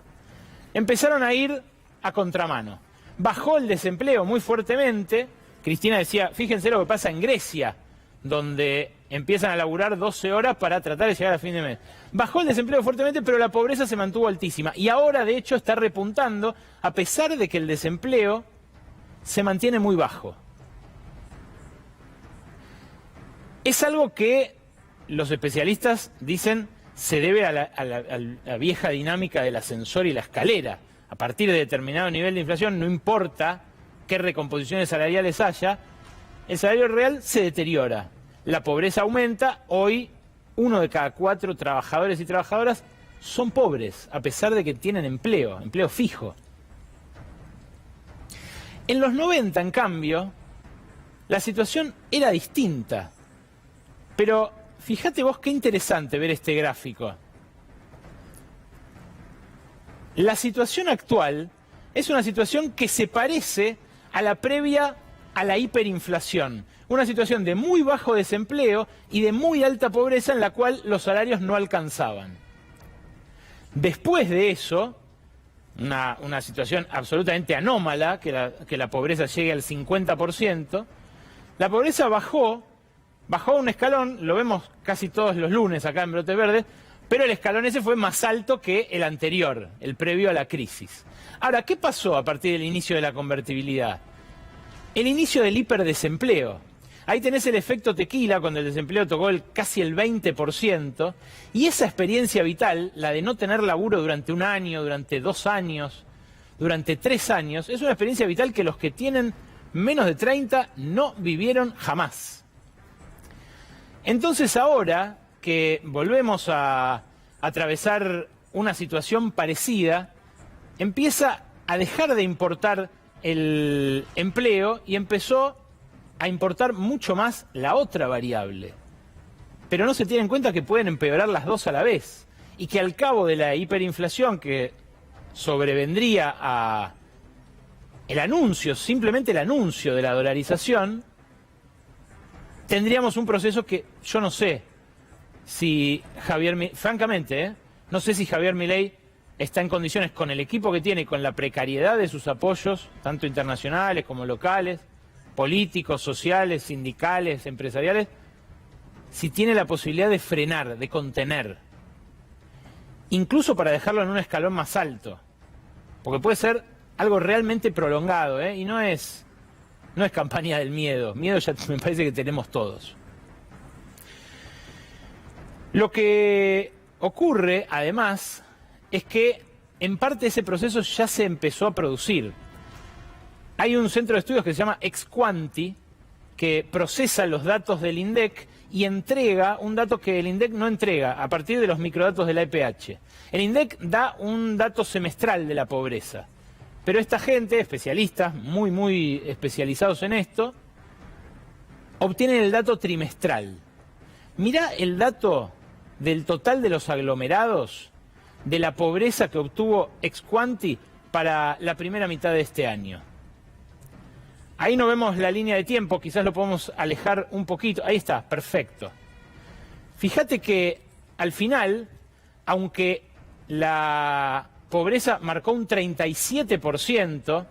empezaron a ir a contramano. Bajó el desempleo muy fuertemente. Cristina decía, fíjense lo que pasa en Grecia, donde empiezan a laburar 12 horas para tratar de llegar a fin de mes. Bajó el desempleo fuertemente, pero la pobreza se mantuvo altísima. Y ahora, de hecho, está repuntando, a pesar de que el desempleo se mantiene muy bajo. Es algo que los especialistas dicen se debe a la vieja dinámica del ascensor y la escalera. A partir de determinado nivel de inflación, no importa qué recomposiciones salariales haya, el salario real se deteriora. La pobreza aumenta. Hoy 1 de cada 4 trabajadores y trabajadoras son pobres, a pesar de que tienen empleo fijo. En los 90, en cambio, la situación era distinta. Pero fíjate vos qué interesante ver este gráfico. La situación actual es una situación que se parece a la previa a la hiperinflación. Una situación de muy bajo desempleo y de muy alta pobreza en la cual los salarios no alcanzaban. Después de eso, una situación absolutamente anómala, que la pobreza llegue al 50%, la pobreza bajó un escalón, lo vemos casi todos los lunes acá en Brotes Verdes, pero el escalón ese fue más alto que el anterior, el previo a la crisis. Ahora, ¿qué pasó a partir del inicio de la convertibilidad? El inicio del hiperdesempleo. Ahí tenés el efecto tequila, cuando el desempleo tocó casi el 20%, y esa experiencia vital, la de no tener laburo durante 1 año, durante 2 años, durante 3 años, es una experiencia vital que los que tienen menos de 30 no vivieron jamás. Entonces ahora que volvemos a atravesar una situación parecida, empieza a dejar de importar el empleo y empezó a importar mucho más la otra variable. Pero no se tiene en cuenta que pueden empeorar las dos a la vez y que al cabo de la hiperinflación que sobrevendría a simplemente el anuncio de la dolarización, tendríamos un proceso que yo no sé si francamente, no sé si Javier Milei está en condiciones, con el equipo que tiene y con la precariedad de sus apoyos, tanto internacionales como locales, políticos, sociales, sindicales, empresariales, si tiene la posibilidad de frenar, de contener, incluso para dejarlo en un escalón más alto, porque puede ser algo realmente prolongado, y no es campaña del miedo. Miedo ya me parece que tenemos todos. Lo que ocurre, además, es que en parte ese proceso ya se empezó a producir. Hay un centro de estudios que se llama Exquanti, que procesa los datos del INDEC y entrega un dato que el INDEC no entrega a partir de los microdatos de la EPH. El INDEC da un dato semestral de la pobreza. Pero esta gente, especialistas, muy especializados en esto, obtienen el dato trimestral. Mirá el dato del total de los aglomerados de la pobreza que obtuvo Exquanti para la primera mitad de este año. Ahí no vemos la línea de tiempo, quizás lo podemos alejar un poquito. Ahí está, perfecto. Fíjate que al final, aunque la pobreza marcó un 37%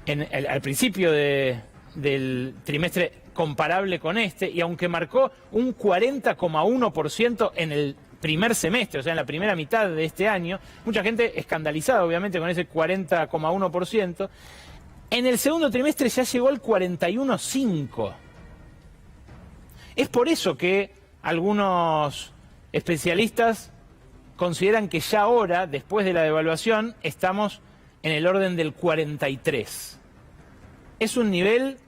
al principio del trimestre comparable con este, y aunque marcó un 40,1% en el primer semestre, o sea, en la primera mitad de este año, mucha gente escandalizada obviamente con ese 40,1%, en el segundo trimestre ya llegó al 41,5%. Es por eso que algunos especialistas consideran que ya ahora, después de la devaluación, estamos en el orden del 43%. Es un nivel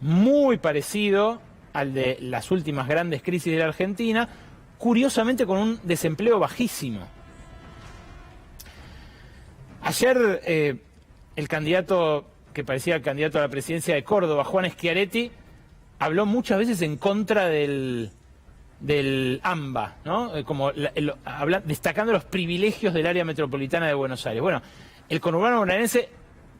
muy parecido al de las últimas grandes crisis de la Argentina, curiosamente con un desempleo bajísimo. Ayer el candidato que parecía el candidato a la presidencia de Córdoba, Juan Schiaretti, habló muchas veces en contra del del AMBA, ¿no? Destacando los privilegios del área metropolitana de Buenos Aires. Bueno, el conurbano bonaerense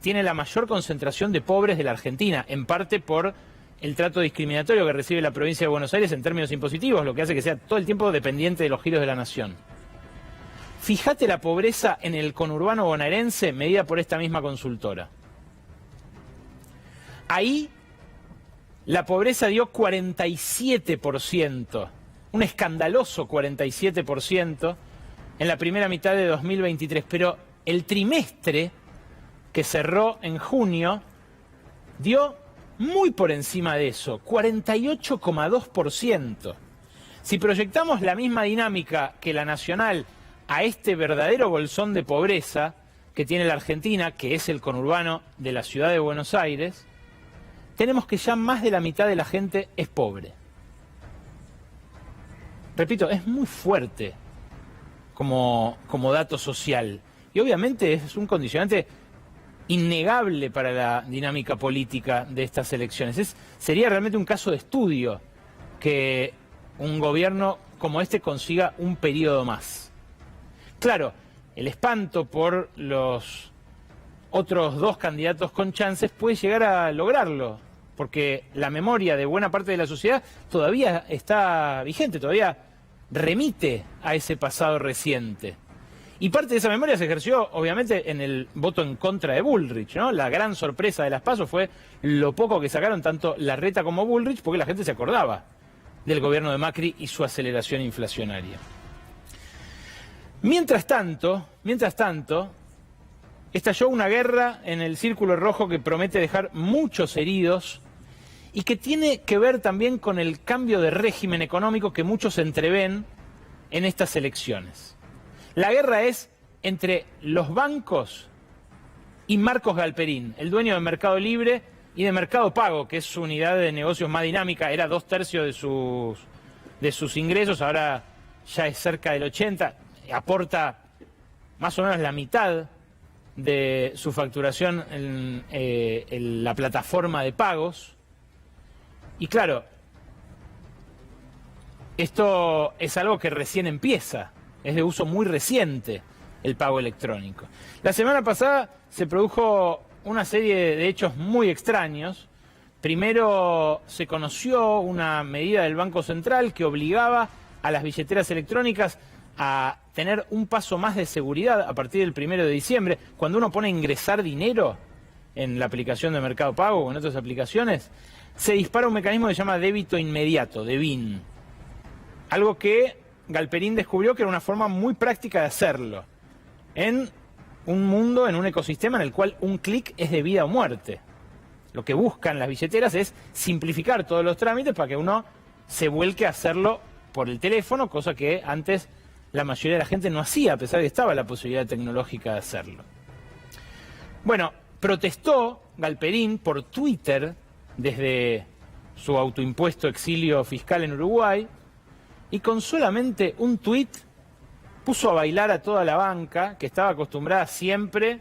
tiene la mayor concentración de pobres de la Argentina, en parte por el trato discriminatorio que recibe la provincia de Buenos Aires en términos impositivos, lo que hace que sea todo el tiempo dependiente de los giros de la nación. Fíjate la pobreza en el conurbano bonaerense medida por esta misma consultora. Ahí la pobreza dio 47%, un escandaloso 47% en la primera mitad de 2023, pero el trimestre que cerró en junio dio muy por encima de eso, 48,2%. Si proyectamos la misma dinámica que la nacional a este verdadero bolsón de pobreza que tiene la Argentina, que es el conurbano de la ciudad de Buenos Aires, tenemos que ya más de la mitad de la gente es pobre. Repito, es muy fuerte como dato social. Y obviamente es un condicionante innegable para la dinámica política de estas elecciones. Sería realmente un caso de estudio que un gobierno como este consiga un periodo más. Claro, el espanto por los otros dos candidatos con chances puede llegar a lograrlo, porque la memoria de buena parte de la sociedad todavía está vigente, todavía remite a ese pasado reciente. Y parte de esa memoria se ejerció, obviamente, en el voto en contra de Bullrich, ¿no? La gran sorpresa de las PASO fue lo poco que sacaron tanto Larreta como Bullrich, porque la gente se acordaba del gobierno de Macri y su aceleración inflacionaria. Mientras tanto, estalló una guerra en el Círculo Rojo que promete dejar muchos heridos y que tiene que ver también con el cambio de régimen económico que muchos entreven en estas elecciones. La guerra es entre los bancos y Marcos Galperín, el dueño de Mercado Libre y de Mercado Pago, que es su unidad de negocios más dinámica, era 2/3 de sus ingresos, ahora ya es cerca del 80%, aporta más o menos la mitad de su facturación en la plataforma de pagos. Y claro, esto es algo que recién empieza, es de uso muy reciente el pago electrónico. La semana pasada se produjo una serie de hechos muy extraños. Primero se conoció una medida del Banco Central que obligaba a las billeteras electrónicas a tener un paso más de seguridad a partir del 1 de diciembre. Cuando uno pone a ingresar dinero en la aplicación de Mercado Pago o en otras aplicaciones, se dispara un mecanismo que se llama débito inmediato, DEBIN. Algo que Galperín descubrió que era una forma muy práctica de hacerlo en un mundo, en un ecosistema en el cual un clic es de vida o muerte. Lo que buscan las billeteras es simplificar todos los trámites para que uno se vuelque a hacerlo por el teléfono, cosa que antes la mayoría de la gente no hacía, a pesar de que estaba la posibilidad tecnológica de hacerlo. Bueno, protestó Galperín por Twitter desde su autoimpuesto exilio fiscal en Uruguay y con solamente un tuit puso a bailar a toda la banca que estaba acostumbrada siempre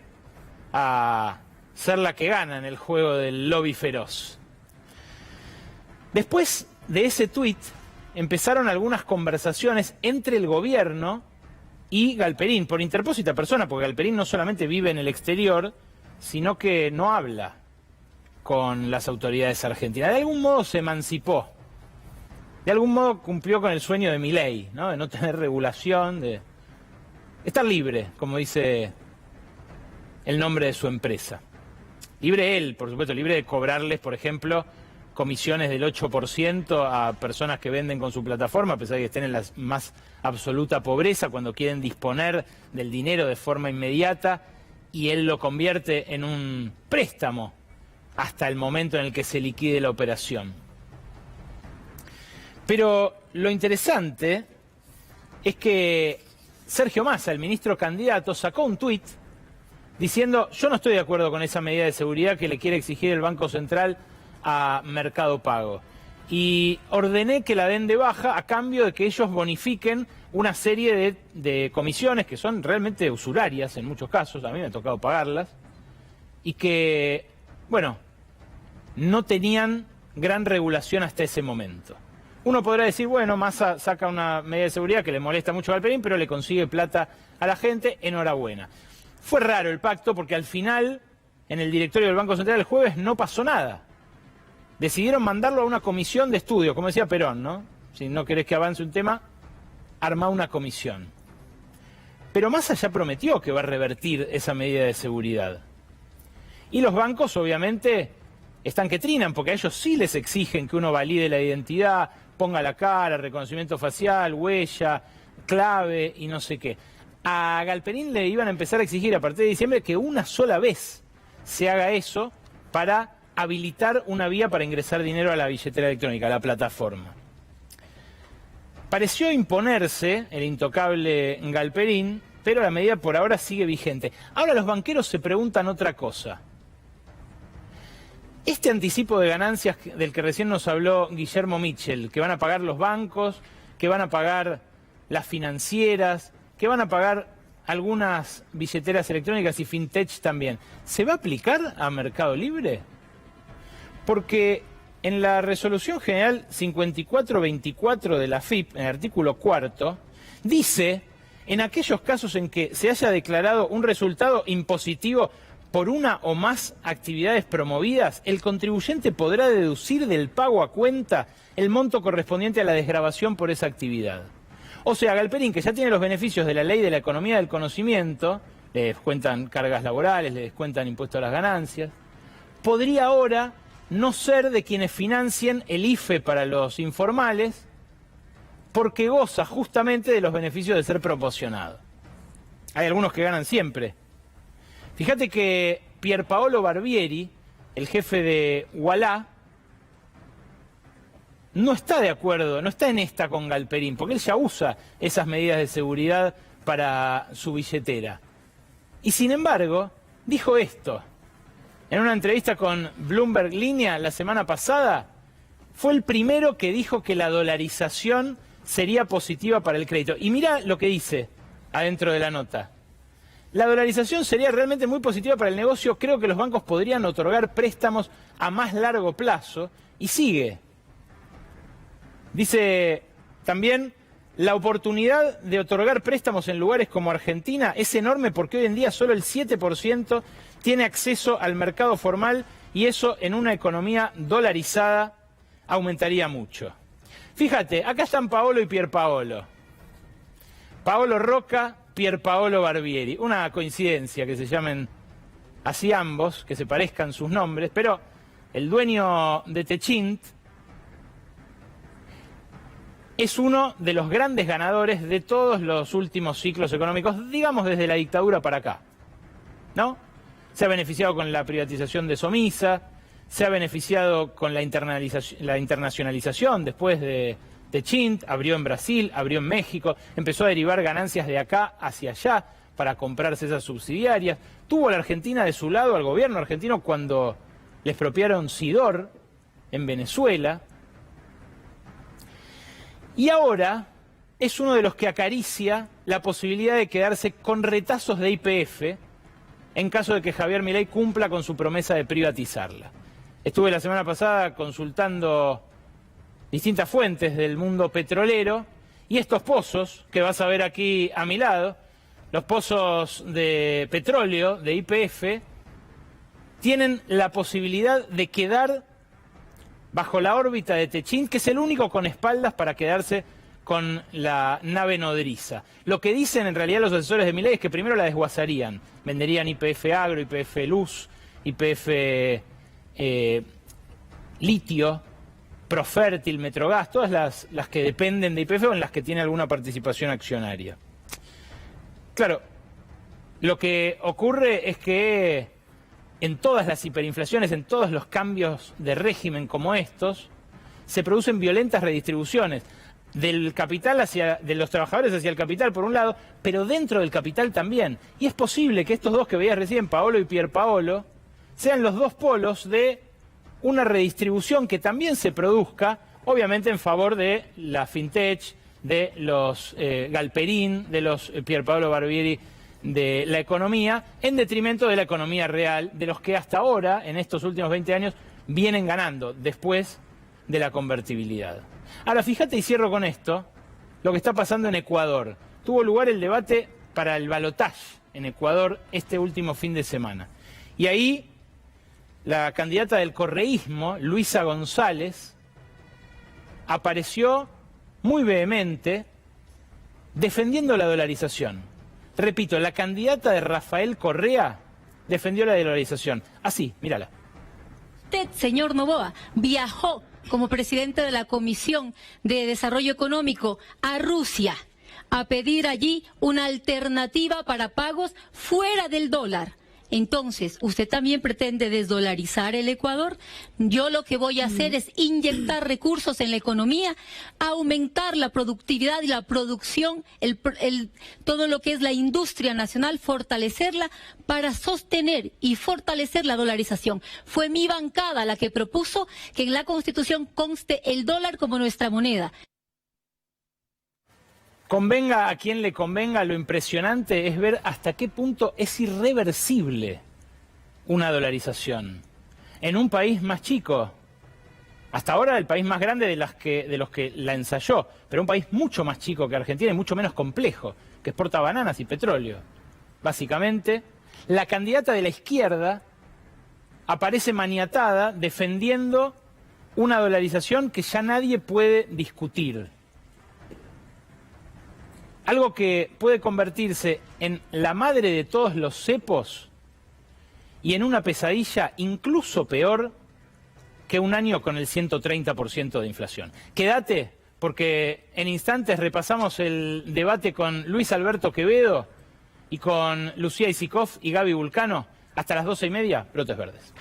a ser la que gana en el juego del lobby feroz. Después de ese tuit empezaron algunas conversaciones entre el gobierno y Galperín, por interpósita persona, porque Galperín no solamente vive en el exterior, sino que no habla con las autoridades argentinas. De algún modo se emancipó, de algún modo cumplió con el sueño de Milei, ¿no? De no tener regulación, de estar libre, como dice el nombre de su empresa. Libre él, por supuesto, libre de cobrarles, por ejemplo, comisiones del 8% a personas que venden con su plataforma, a pesar de que estén en la más absoluta pobreza, cuando quieren disponer del dinero de forma inmediata, y él lo convierte en un préstamo hasta el momento en el que se liquide la operación. Pero lo interesante es que Sergio Massa, el ministro candidato, sacó un tuit diciendo: yo no estoy de acuerdo con esa medida de seguridad que le quiere exigir el Banco Central a Mercado Pago. Y ordené que la den de baja a cambio de que ellos bonifiquen una serie de comisiones que son realmente usurarias en muchos casos, a mí me ha tocado pagarlas, y que, bueno, no tenían gran regulación hasta ese momento. Uno podrá decir, bueno, Massa saca una medida de seguridad que le molesta mucho a Galperín, pero le consigue plata a la gente, enhorabuena. Fue raro el pacto porque al final, en el directorio del Banco Central el jueves, no pasó nada. Decidieron mandarlo a una comisión de estudio, como decía Perón, ¿no? Si no querés que avance un tema, armá una comisión. Pero Massa ya prometió que va a revertir esa medida de seguridad. Y los bancos, obviamente, están que trinan, porque a ellos sí les exigen que uno valide la identidad, ponga la cara, reconocimiento facial, huella, clave y no sé qué. A Galperín le iban a empezar a exigir a partir de diciembre que una sola vez se haga eso para habilitar una vía para ingresar dinero a la billetera electrónica, a la plataforma. Pareció imponerse el intocable Galperín, pero la medida por ahora sigue vigente. Ahora los banqueros se preguntan otra cosa. Este anticipo de ganancias del que recién nos habló Guillermo Mitchell, que van a pagar los bancos, que van a pagar las financieras, que van a pagar algunas billeteras electrónicas y fintech también, ¿se va a aplicar a Mercado Libre? Porque en la resolución general 5424 de la AFIP, en el artículo 4, dice, en aquellos casos en que se haya declarado un resultado impositivo por una o más actividades promovidas, el contribuyente podrá deducir del pago a cuenta el monto correspondiente a la desgravación por esa actividad. O sea, Galperín, que ya tiene los beneficios de la ley de la economía del conocimiento, le descuentan cargas laborales, le descuentan impuestos a las ganancias, podría ahora no ser de quienes financien el IFE para los informales, porque goza justamente de los beneficios de ser proporcionado. Hay algunos que ganan siempre. Fíjate que Pierpaolo Barbieri, el jefe de Ualá, no está de acuerdo, no está en esta con Galperín, porque él ya usa esas medidas de seguridad para su billetera. Y sin embargo, dijo esto. En una entrevista con Bloomberg Línea la semana pasada, fue el primero que dijo que la dolarización sería positiva para el crédito. Y mira lo que dice adentro de la nota. La dolarización sería realmente muy positiva para el negocio. Creo que los bancos podrían otorgar préstamos a más largo plazo. Y sigue. Dice también, la oportunidad de otorgar préstamos en lugares como Argentina es enorme porque hoy en día solo el 7% tiene acceso al mercado formal y eso en una economía dolarizada aumentaría mucho. Fíjate, acá están Paolo y Pierpaolo. Paolo Roca, Pierpaolo Barbieri. Una coincidencia que se llamen así ambos, que se parezcan sus nombres, pero el dueño de Techint es uno de los grandes ganadores de todos los últimos ciclos económicos, digamos desde la dictadura para acá, ¿no? Se ha beneficiado con la privatización de Somisa, se ha beneficiado con la internacionalización después de Techint, abrió en Brasil, abrió en México, empezó a derivar ganancias de acá hacia allá para comprarse esas subsidiarias. Tuvo a la Argentina de su lado, al gobierno argentino, cuando le expropiaron Sidor en Venezuela. Y ahora es uno de los que acaricia la posibilidad de quedarse con retazos de YPF en caso de que Javier Milei cumpla con su promesa de privatizarla. Estuve la semana pasada consultando distintas fuentes del mundo petrolero y estos pozos que vas a ver aquí a mi lado, los pozos de petróleo de YPF, tienen la posibilidad de quedar bajo la órbita de Techint, que es el único con espaldas para quedarse con la nave nodriza. Lo que dicen en realidad los asesores de Milei es que primero la desguazarían, venderían YPF Agro, YPF Luz, YPF Litio, Profértil, Metrogas, todas las que dependen de YPF o en las que tiene alguna participación accionaria. Claro, lo que ocurre es que en todas las hiperinflaciones, en todos los cambios de régimen como estos, se producen violentas redistribuciones del capital de los trabajadores hacia el capital por un lado, pero dentro del capital también. Y es posible que estos dos que veías recién, Paolo y Pierpaolo, sean los dos polos de una redistribución que también se produzca, obviamente en favor de la fintech, de los Galperín, de los Pierpaolo Barbieri, de la economía, en detrimento de la economía real, de los que hasta ahora, en estos últimos 20 años, vienen ganando después de la convertibilidad. Ahora, fíjate y cierro con esto, lo que está pasando en Ecuador. Tuvo lugar el debate para el balotaje en Ecuador este último fin de semana. Y ahí la candidata del correísmo, Luisa González, apareció muy vehemente defendiendo la dolarización. Repito, la candidata de Rafael Correa defendió la dolarización. Así, mírala. Usted, señor Noboa, viajó como presidente de la Comisión de Desarrollo Económico a Rusia a pedir allí una alternativa para pagos fuera del dólar. Entonces, ¿usted también pretende desdolarizar el Ecuador? Yo lo que voy a hacer es inyectar recursos en la economía, aumentar la productividad y la producción, todo lo que es la industria nacional, fortalecerla para sostener y fortalecer la dolarización. Fue mi bancada la que propuso que en la Constitución conste el dólar como nuestra moneda. Convenga a quien le convenga, lo impresionante es ver hasta qué punto es irreversible una dolarización. En un país más chico, hasta ahora el país más grande de los que la ensayó, pero un país mucho más chico que Argentina y mucho menos complejo, que exporta bananas y petróleo. Básicamente, la candidata de la izquierda aparece maniatada defendiendo una dolarización que ya nadie puede discutir. Algo que puede convertirse en la madre de todos los cepos y en una pesadilla incluso peor que un año con el 130% de inflación. Quédate, porque en instantes repasamos el debate con Luis Alberto Quevedo y con Lucía Isikoff y Gaby Vulcano. Hasta las 12:30, Brotes Verdes.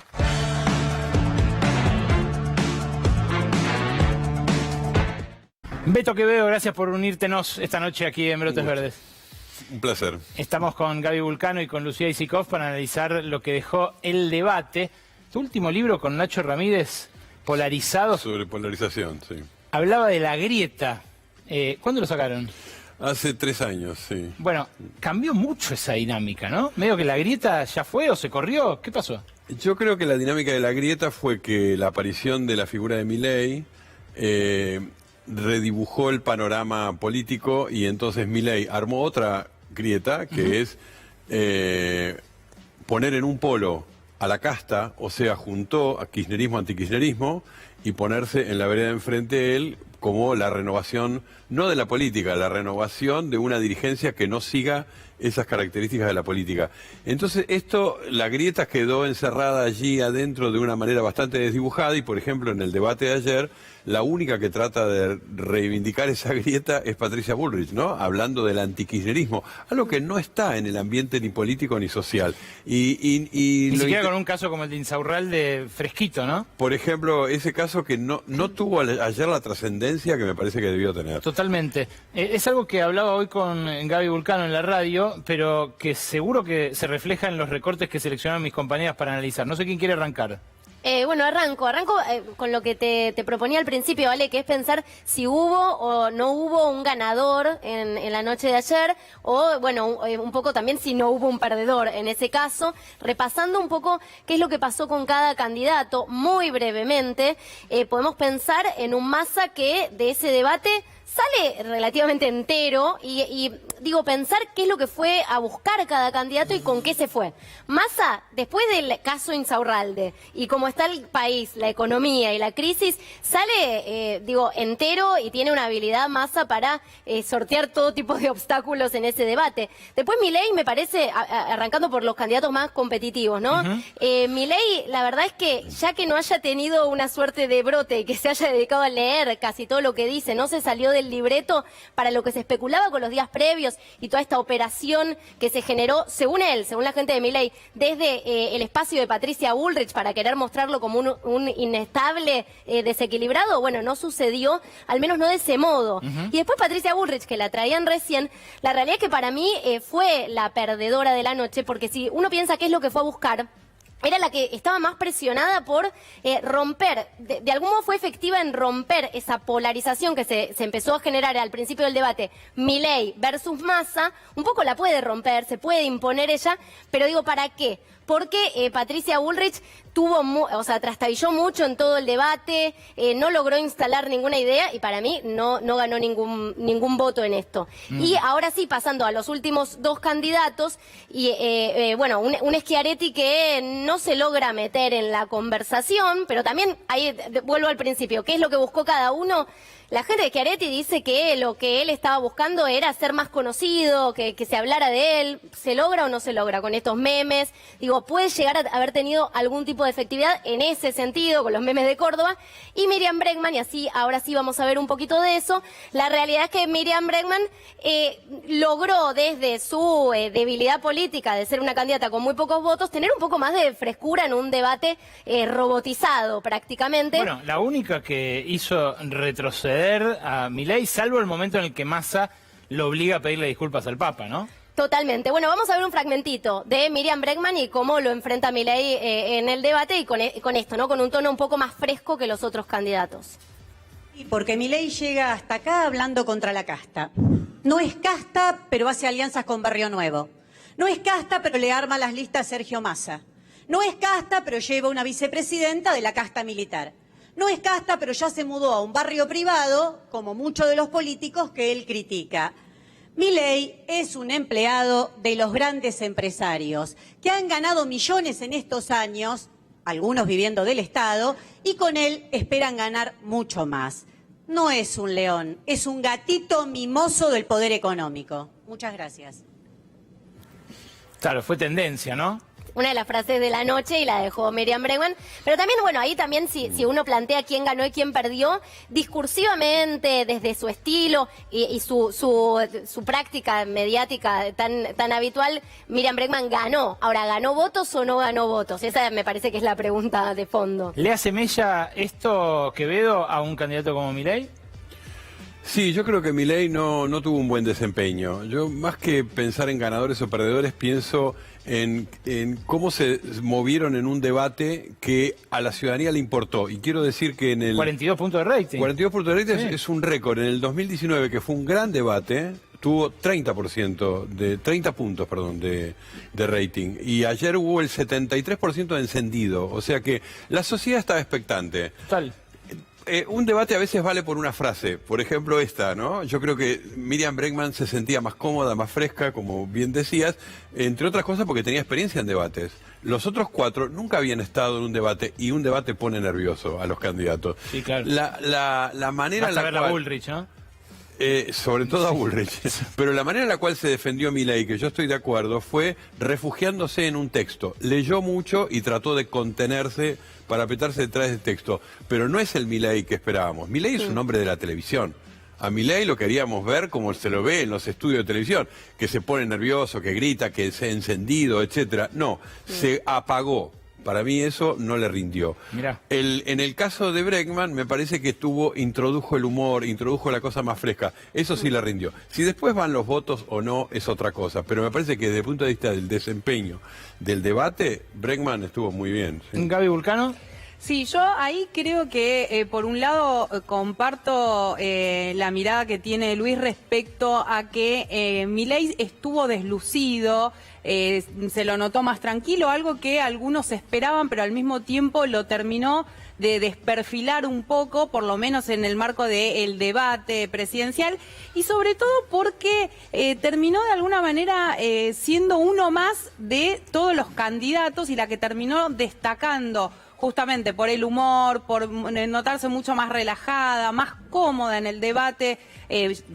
Beto Quevedo, gracias por unírtenos esta noche aquí en Brotes Verdes. Un placer. Estamos con Gaby Vulcano y con Lucía Isikoff para analizar lo que dejó el debate. Tu último libro con Nacho Ramírez, Polarizados. Sobre polarización, sí. Hablaba de la grieta. ¿Cuándo lo sacaron? Hace 3 años, sí. Bueno, cambió mucho esa dinámica, ¿no? Medio que la grieta ya fue o se corrió. ¿Qué pasó? Yo creo que la dinámica de la grieta fue que la aparición de la figura de Milei redibujó el panorama político y entonces Milei armó otra grieta que es poner en un polo a la casta, o sea, juntó a kirchnerismo, antikirchnerismo y ponerse en la vereda de enfrente él como la renovación, no de la política, la renovación de una dirigencia que no siga esas características de la política. Entonces la grieta quedó encerrada allí adentro de una manera bastante desdibujada y, por ejemplo, en el debate de ayer, la única que trata de reivindicar esa grieta es Patricia Bullrich, ¿no? Hablando del antikirchnerismo, algo que no está en el ambiente ni político ni social. Ni siquiera con un caso como el de Insaurralde fresquito, ¿no? Por ejemplo, ese caso que no tuvo ayer la trascendencia que me parece que debió tener. Totalmente. Es algo que hablaba hoy con Gaby Vulcano en la radio, pero que seguro que se refleja en los recortes que seleccionaron mis compañeras para analizar. No sé quién quiere arrancar. Bueno, arranco con lo que te proponía al principio, ¿vale? Que es pensar si hubo o no hubo un ganador en la noche de ayer, o bueno, un poco también si no hubo un perdedor en ese caso, repasando un poco qué es lo que pasó con cada candidato, muy brevemente. Podemos pensar en un Massa que de ese debate sale relativamente entero y digo, pensar qué es lo que fue a buscar cada candidato y con qué se fue. Massa, después del caso Insaurralde y cómo está el país, la economía y la crisis, sale, entero y tiene una habilidad Massa para sortear todo tipo de obstáculos en ese debate. Después Milei, me parece, arrancando por los candidatos más competitivos, ¿no? Milei, la verdad es que ya que no haya tenido una suerte de brote y que se haya dedicado a leer casi todo lo que dice, no se salió del libreto para lo que se especulaba con los días previos y toda esta operación que se generó, según él, según la gente de Milei, desde el espacio de Patricia Bullrich para querer mostrarlo como un inestable, desequilibrado. Bueno, no sucedió, al menos no de ese modo. Y después Patricia Bullrich, que la traían recién, la realidad es que para mí fue la perdedora de la noche, porque si uno piensa qué es lo que fue a buscar, era la que estaba más presionada por romper, de algún modo fue efectiva en romper esa polarización que se empezó a generar al principio del debate, Milei versus Massa, un poco la puede romper, se puede imponer ella, pero digo, ¿para qué? Porque Patricia Bullrich trastabilló mucho en todo el debate, no logró instalar ninguna idea y para mí no ganó ningún voto en esto. Y ahora sí, pasando a los últimos dos candidatos, y un Schiaretti que no se logra meter en la conversación, pero también, ahí vuelvo al principio, ¿qué es lo que buscó cada uno? La gente de Schiaretti dice que lo que él estaba buscando era ser más conocido, que se hablara de él. ¿Se logra o no se logra con estos memes? Digo, puede llegar a haber tenido algún tipo de efectividad en ese sentido, con los memes de Córdoba. Y Miriam Bregman, y así ahora sí vamos a ver un poquito de eso. La realidad es que Miriam Bregman logró desde su debilidad política, de ser una candidata con muy pocos votos, tener un poco más de frescura en un debate robotizado prácticamente. Bueno, la única que hizo retroceder a Milei, salvo el momento en el que Massa lo obliga a pedirle disculpas al Papa, ¿no? Totalmente. Bueno, vamos a ver un fragmentito de Miriam Bregman y cómo lo enfrenta Milei en el debate y con esto, ¿no? Con un tono un poco más fresco que los otros candidatos. Porque Milei llega hasta acá hablando contra la casta. No es casta, pero hace alianzas con Barrio Nuevo. No es casta, pero le arma las listas a Sergio Massa. No es casta, pero lleva una vicepresidenta de la casta militar. No es casta, pero ya se mudó a un barrio privado, como muchos de los políticos que él critica. Milei es un empleado de los grandes empresarios, que han ganado millones en estos años, algunos viviendo del Estado, y con él esperan ganar mucho más. No es un león, es un gatito mimoso del poder económico. Muchas gracias. Claro, fue tendencia, ¿no? Una de las frases de la noche y la dejó Miriam Bregman. Pero también, bueno, ahí también si uno plantea quién ganó y quién perdió, discursivamente, desde su estilo y su práctica mediática tan habitual, Miriam Bregman ganó. Ahora, ¿ganó votos o no ganó votos? Esa me parece que es la pregunta de fondo. ¿Le hace mella esto, Quevedo, a un candidato como Milei? Sí, yo creo que Milei no tuvo un buen desempeño. Yo, más que pensar en ganadores o perdedores, pienso en cómo se movieron en un debate que a la ciudadanía le importó. Y quiero decir que en el... 42 puntos de rating. 42 puntos de rating sí. es un récord. En el 2019, que fue un gran debate, tuvo 30 puntos, de rating. Y ayer hubo el 73% de encendido. O sea que la sociedad estaba expectante. Total. Un debate a veces vale por una frase, por ejemplo esta, ¿no? Yo creo que Miriam Bregman se sentía más cómoda, más fresca, como bien decías, entre otras cosas porque tenía experiencia en debates. Los otros cuatro nunca habían estado en un debate y un debate pone nervioso a los candidatos. Sí, claro. La manera en la ver cual... a Bullrich, ¿no? Sobre todo a Bullrich. Pero la manera en la cual se defendió Milei, que yo estoy de acuerdo, fue refugiándose en un texto. Leyó mucho y trató de contenerse para apretarse detrás del texto. Pero no es el Milei que esperábamos. Milei es un hombre de la televisión. A Milei lo queríamos ver como se lo ve en los estudios de televisión, que se pone nervioso, que grita, que se ha encendido, etcétera. No, se apagó. Para mí eso no le rindió. Mirá. En el caso de Bregman me parece que introdujo el humor, introdujo la cosa más fresca. Eso sí le rindió. Si después van los votos o no es otra cosa. Pero me parece que desde el punto de vista del desempeño del debate, Bregman estuvo muy bien. ¿Sí? Gaby Vulcano. Sí, yo ahí creo que por un lado comparto la mirada que tiene Luis respecto a que Milei estuvo deslucido, se lo notó más tranquilo, algo que algunos esperaban, pero al mismo tiempo lo terminó de desperfilar un poco, por lo menos en el marco del debate presidencial, y sobre todo porque terminó de alguna manera siendo uno más de todos los candidatos y la que terminó destacando justamente por el humor, por notarse mucho más relajada, más cómoda en el debate,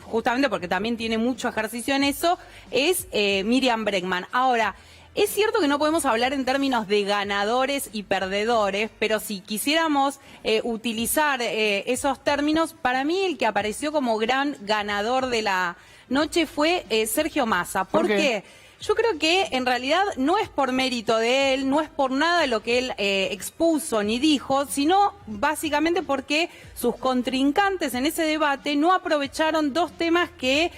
justamente porque también tiene mucho ejercicio en eso, es Miriam Bregman. Ahora, es cierto que no podemos hablar en términos de ganadores y perdedores, pero si quisiéramos utilizar esos términos, para mí el que apareció como gran ganador de la noche fue Sergio Massa. ¿Por qué? Yo creo que en realidad no es por mérito de él, no es por nada de lo que él expuso ni dijo, sino básicamente porque sus contrincantes en ese debate no aprovecharon dos temas que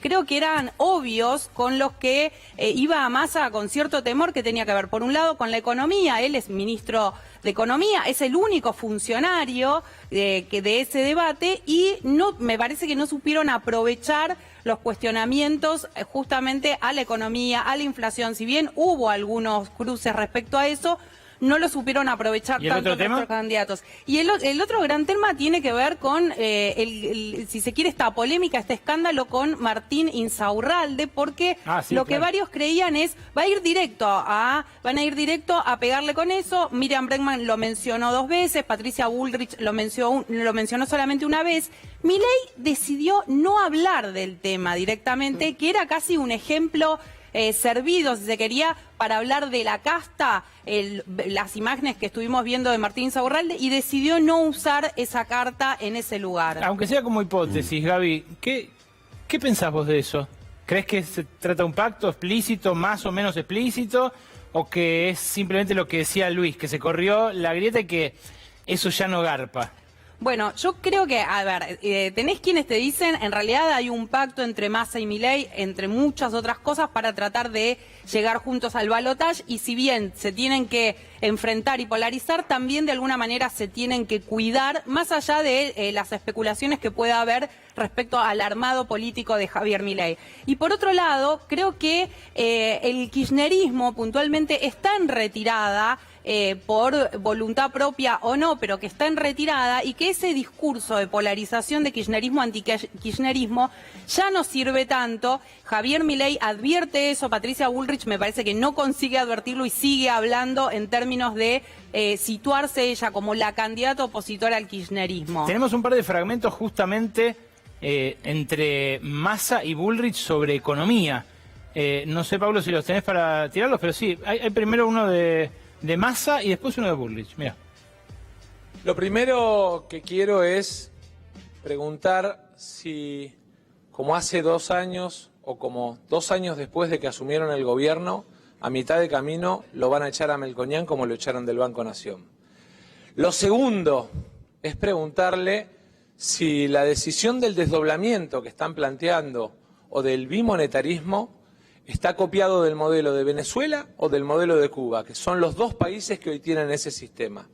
creo que eran obvios, con los que iba a Massa con cierto temor, que tenía que ver, por un lado, con la economía. Él es ministro de Economía, es el único funcionario de ese debate, y no me parece que no supieron aprovechar los cuestionamientos justamente a la economía, a la inflación. Si bien hubo algunos cruces respecto a eso, no lo supieron aprovechar tanto nuestros candidatos. Y el otro gran tema tiene que ver con, si se quiere, esta polémica, este escándalo con Martín Insaurralde, porque que varios creían es, van a ir directo a pegarle con eso. Miriam Bregman lo mencionó 2 veces, Patricia Bullrich lo mencionó solamente una vez. Milei decidió no hablar del tema directamente, que era casi un ejemplo servido, si se quería, para hablar de la casta, las imágenes que estuvimos viendo de Martín Insaurralde, y decidió no usar esa carta en ese lugar. Aunque sea como hipótesis, Gaby, ¿qué pensás vos de eso? ¿Crees que se trata de un pacto explícito, más o menos explícito, o que es simplemente lo que decía Luis, que se corrió la grieta y que eso ya no garpa? Bueno, yo creo que, a ver, tenés quienes te dicen, en realidad hay un pacto entre Massa y Milei, entre muchas otras cosas, para tratar de llegar juntos al balotaje, y si bien se tienen que enfrentar y polarizar, también de alguna manera se tienen que cuidar, más allá de las especulaciones que pueda haber respecto al armado político de Javier Milei. Y por otro lado, creo que el kirchnerismo puntualmente está en retirada, por voluntad propia o no, pero que está en retirada, y que ese discurso de polarización de kirchnerismo anti-kirchnerismo ya no sirve tanto. Javier Milei advierte eso, Patricia Bullrich me parece que no consigue advertirlo y sigue hablando en términos de situarse ella como la candidata opositora al kirchnerismo. Tenemos un par de fragmentos justamente entre Massa y Bullrich sobre economía. No sé, Pablo, si los tenés para tirarlos, pero sí, hay primero uno de Massa y después uno de Bullrich. Mira. Lo primero que quiero es preguntar si, como hace 2 años o como 2 años después de que asumieron el gobierno, a mitad de camino lo van a echar a Melconian como lo echaron del Banco Nación. Lo segundo es preguntarle si la decisión del desdoblamiento que están planteando o del bimonetarismo está copiado del modelo de Venezuela o del modelo de Cuba, que son los 2 países que hoy tienen ese sistema.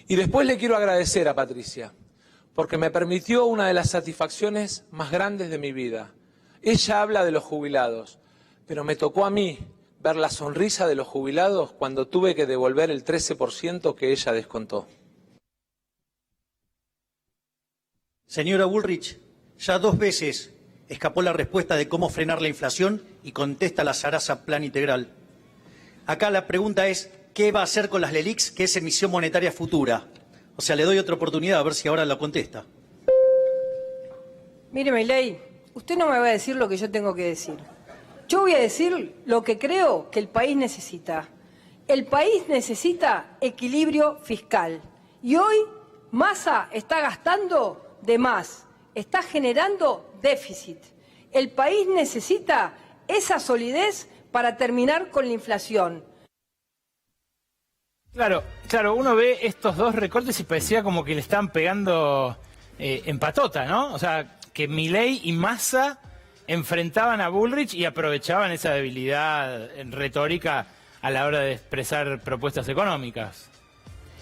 Y después le quiero agradecer a Patricia, porque me permitió una de las satisfacciones más grandes de mi vida. Ella habla de los jubilados, pero me tocó a mí ver la sonrisa de los jubilados cuando tuve que devolver el 13% que ella descontó. Señora Bullrich, ya 2 veces escapó la respuesta de cómo frenar la inflación y contesta la zaraza Plan Integral. Acá la pregunta es, ¿qué va a hacer con las LELIQs, que es emisión monetaria futura? O sea, le doy otra oportunidad a ver si ahora la contesta. Mire, Milei, usted no me va a decir lo que yo tengo que decir. Yo voy a decir lo que creo que el país necesita. El país necesita equilibrio fiscal. Y hoy Massa está gastando de más, está generando déficit. El país necesita esa solidez para terminar con la inflación. Claro, uno ve estos 2 recortes y parecía como que le están pegando en patota, ¿no? O sea, que Milei y Massa enfrentaban a Bullrich y aprovechaban esa debilidad retórica a la hora de expresar propuestas económicas.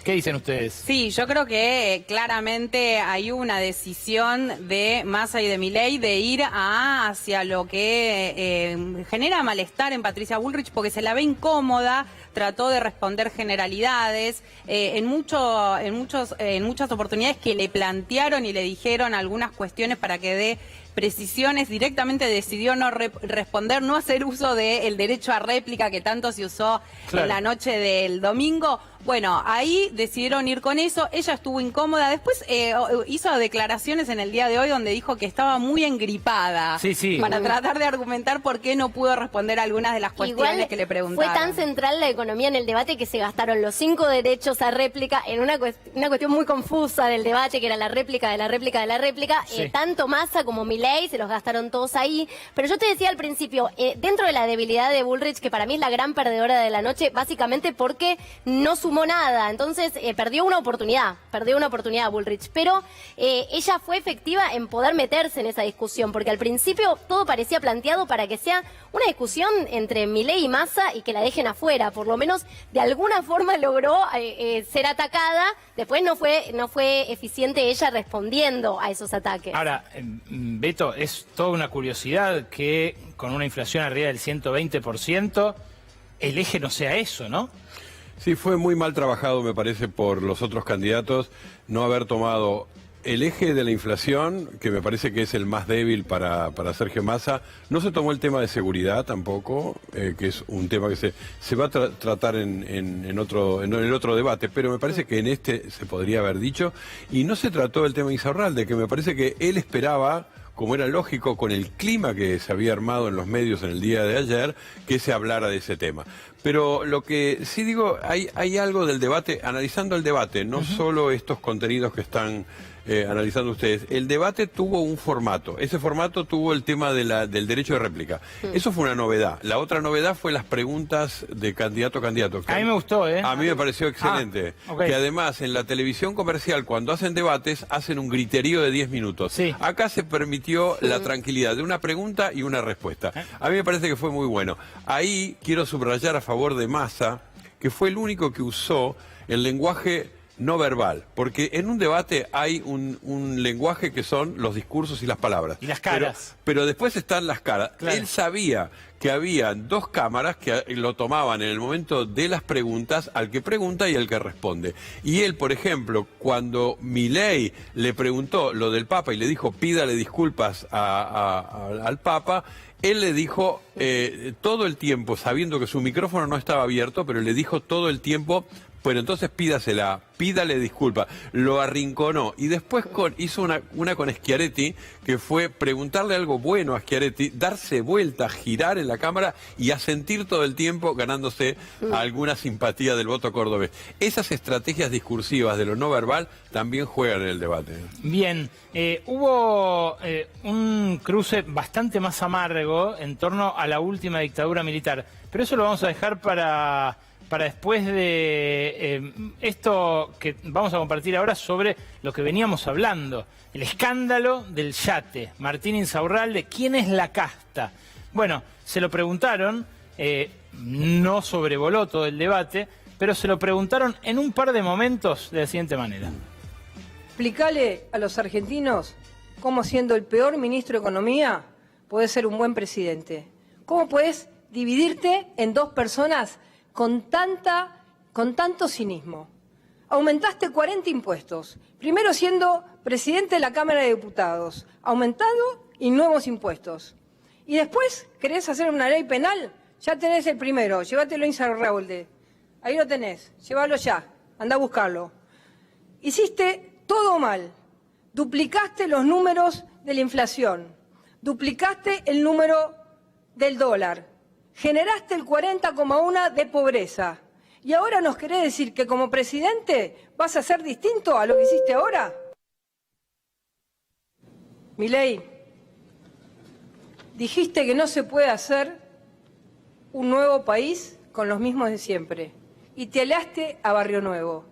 ¿Qué dicen ustedes? Sí, yo creo que claramente hay una decisión de Massa y de Milei de ir hacia lo que genera malestar en Patricia Bullrich, porque se la ve incómoda, trató de responder generalidades, en muchas oportunidades que le plantearon y le dijeron algunas cuestiones para que dé precisiones, directamente decidió no responder, no hacer uso del derecho a réplica que tanto se usó en la noche del domingo. Bueno, ahí decidieron ir con eso, ella estuvo incómoda, después hizo declaraciones en el día de hoy donde dijo que estaba muy engripada para tratar de argumentar por qué no pudo responder algunas de las cuestiones que le preguntaron. Fue tan central la economía en el debate que se gastaron los 5 derechos a réplica en una cuestión muy confusa del debate, que era la réplica de la réplica de la réplica. Tanto Massa como Milei Milei, se los gastaron todos ahí. Pero yo te decía al principio, dentro de la debilidad de Bullrich, que para mí es la gran perdedora de la noche, básicamente porque no sumó nada. Entonces perdió una oportunidad Bullrich. Pero ella fue efectiva en poder meterse en esa discusión, porque al principio todo parecía planteado para que sea una discusión entre Milei y Massa y que la dejen afuera. Por lo menos de alguna forma logró ser atacada. Después no fue eficiente ella respondiendo a esos ataques. Ahora, Beto, es toda una curiosidad que con una inflación arriba del 120%, el eje no sea eso, ¿no? Sí, fue muy mal trabajado, me parece, por los otros candidatos no haber tomado el eje de la inflación, que me parece que es el más débil para Sergio Massa. No se tomó el tema de seguridad tampoco, que es un tema que se va a tratar en el otro debate, pero me parece que en este se podría haber dicho. Y no se trató el tema de Insaurralde, que me parece que él esperaba, como era lógico, con el clima que se había armado en los medios en el día de ayer, que se hablara de ese tema. Pero lo que sí digo, hay algo del debate, analizando el debate, no solo estos contenidos que están analizando ustedes. El debate tuvo un formato. Ese formato tuvo el tema del derecho de réplica. Eso fue una novedad. La otra novedad fue las preguntas de candidato a candidato. A mí me gustó, ¿eh? A mí me pareció excelente. Okay. Que además en la televisión comercial, cuando hacen debates, hacen un griterío de 10 minutos. Sí. Acá se permitió la tranquilidad de una pregunta y una respuesta. A mí me parece que fue muy bueno. Ahí quiero subrayar a favor de Massa, que fue el único que usó el lenguaje no verbal, porque en un debate hay un lenguaje que son los discursos y las palabras. Y las caras. Pero después están las caras. Claro. Él sabía que había dos cámaras que lo tomaban en el momento de las preguntas, al que pregunta y al que responde. Y él, por ejemplo, cuando Milei le preguntó lo del Papa y le dijo pídale disculpas al Papa, él le dijo todo el tiempo, sabiendo que su micrófono no estaba abierto, pero le dijo todo el tiempo, bueno, entonces pídale disculpa. Lo arrinconó y después hizo una con Schiaretti, que fue preguntarle algo bueno a Schiaretti, darse vuelta, girar en la cámara y asentir todo el tiempo, ganándose alguna simpatía del voto cordobés. Esas estrategias discursivas de lo no verbal también juegan en el debate. Bien, hubo un cruce bastante más amargo en torno a la última dictadura militar, pero eso lo vamos a dejar para después de esto que vamos a compartir ahora sobre lo que veníamos hablando, el escándalo del yate, Martín Insaurralde, ¿quién es la casta? Bueno, se lo preguntaron, no sobrevoló todo el debate, pero se lo preguntaron en un par de momentos de la siguiente manera. Explícale a los argentinos cómo, siendo el peor ministro de Economía, podés ser un buen presidente. ¿Cómo podés dividirte en dos personas con tanto cinismo? Aumentaste 40 impuestos, primero siendo presidente de la Cámara de Diputados, aumentado y nuevos impuestos. Y después, ¿querés hacer una ley penal? Ya tenés el primero, llévatelo a Insaurralde. Ahí lo tenés, llévalo ya, anda a buscarlo. Hiciste todo mal, duplicaste los números de la inflación, duplicaste el número del dólar, generaste el 40,1 de pobreza. ¿Y ahora nos querés decir que como presidente vas a ser distinto a lo que hiciste ahora? Milei, dijiste que no se puede hacer un nuevo país con los mismos de siempre. Y te alaste a Barrio Nuevo.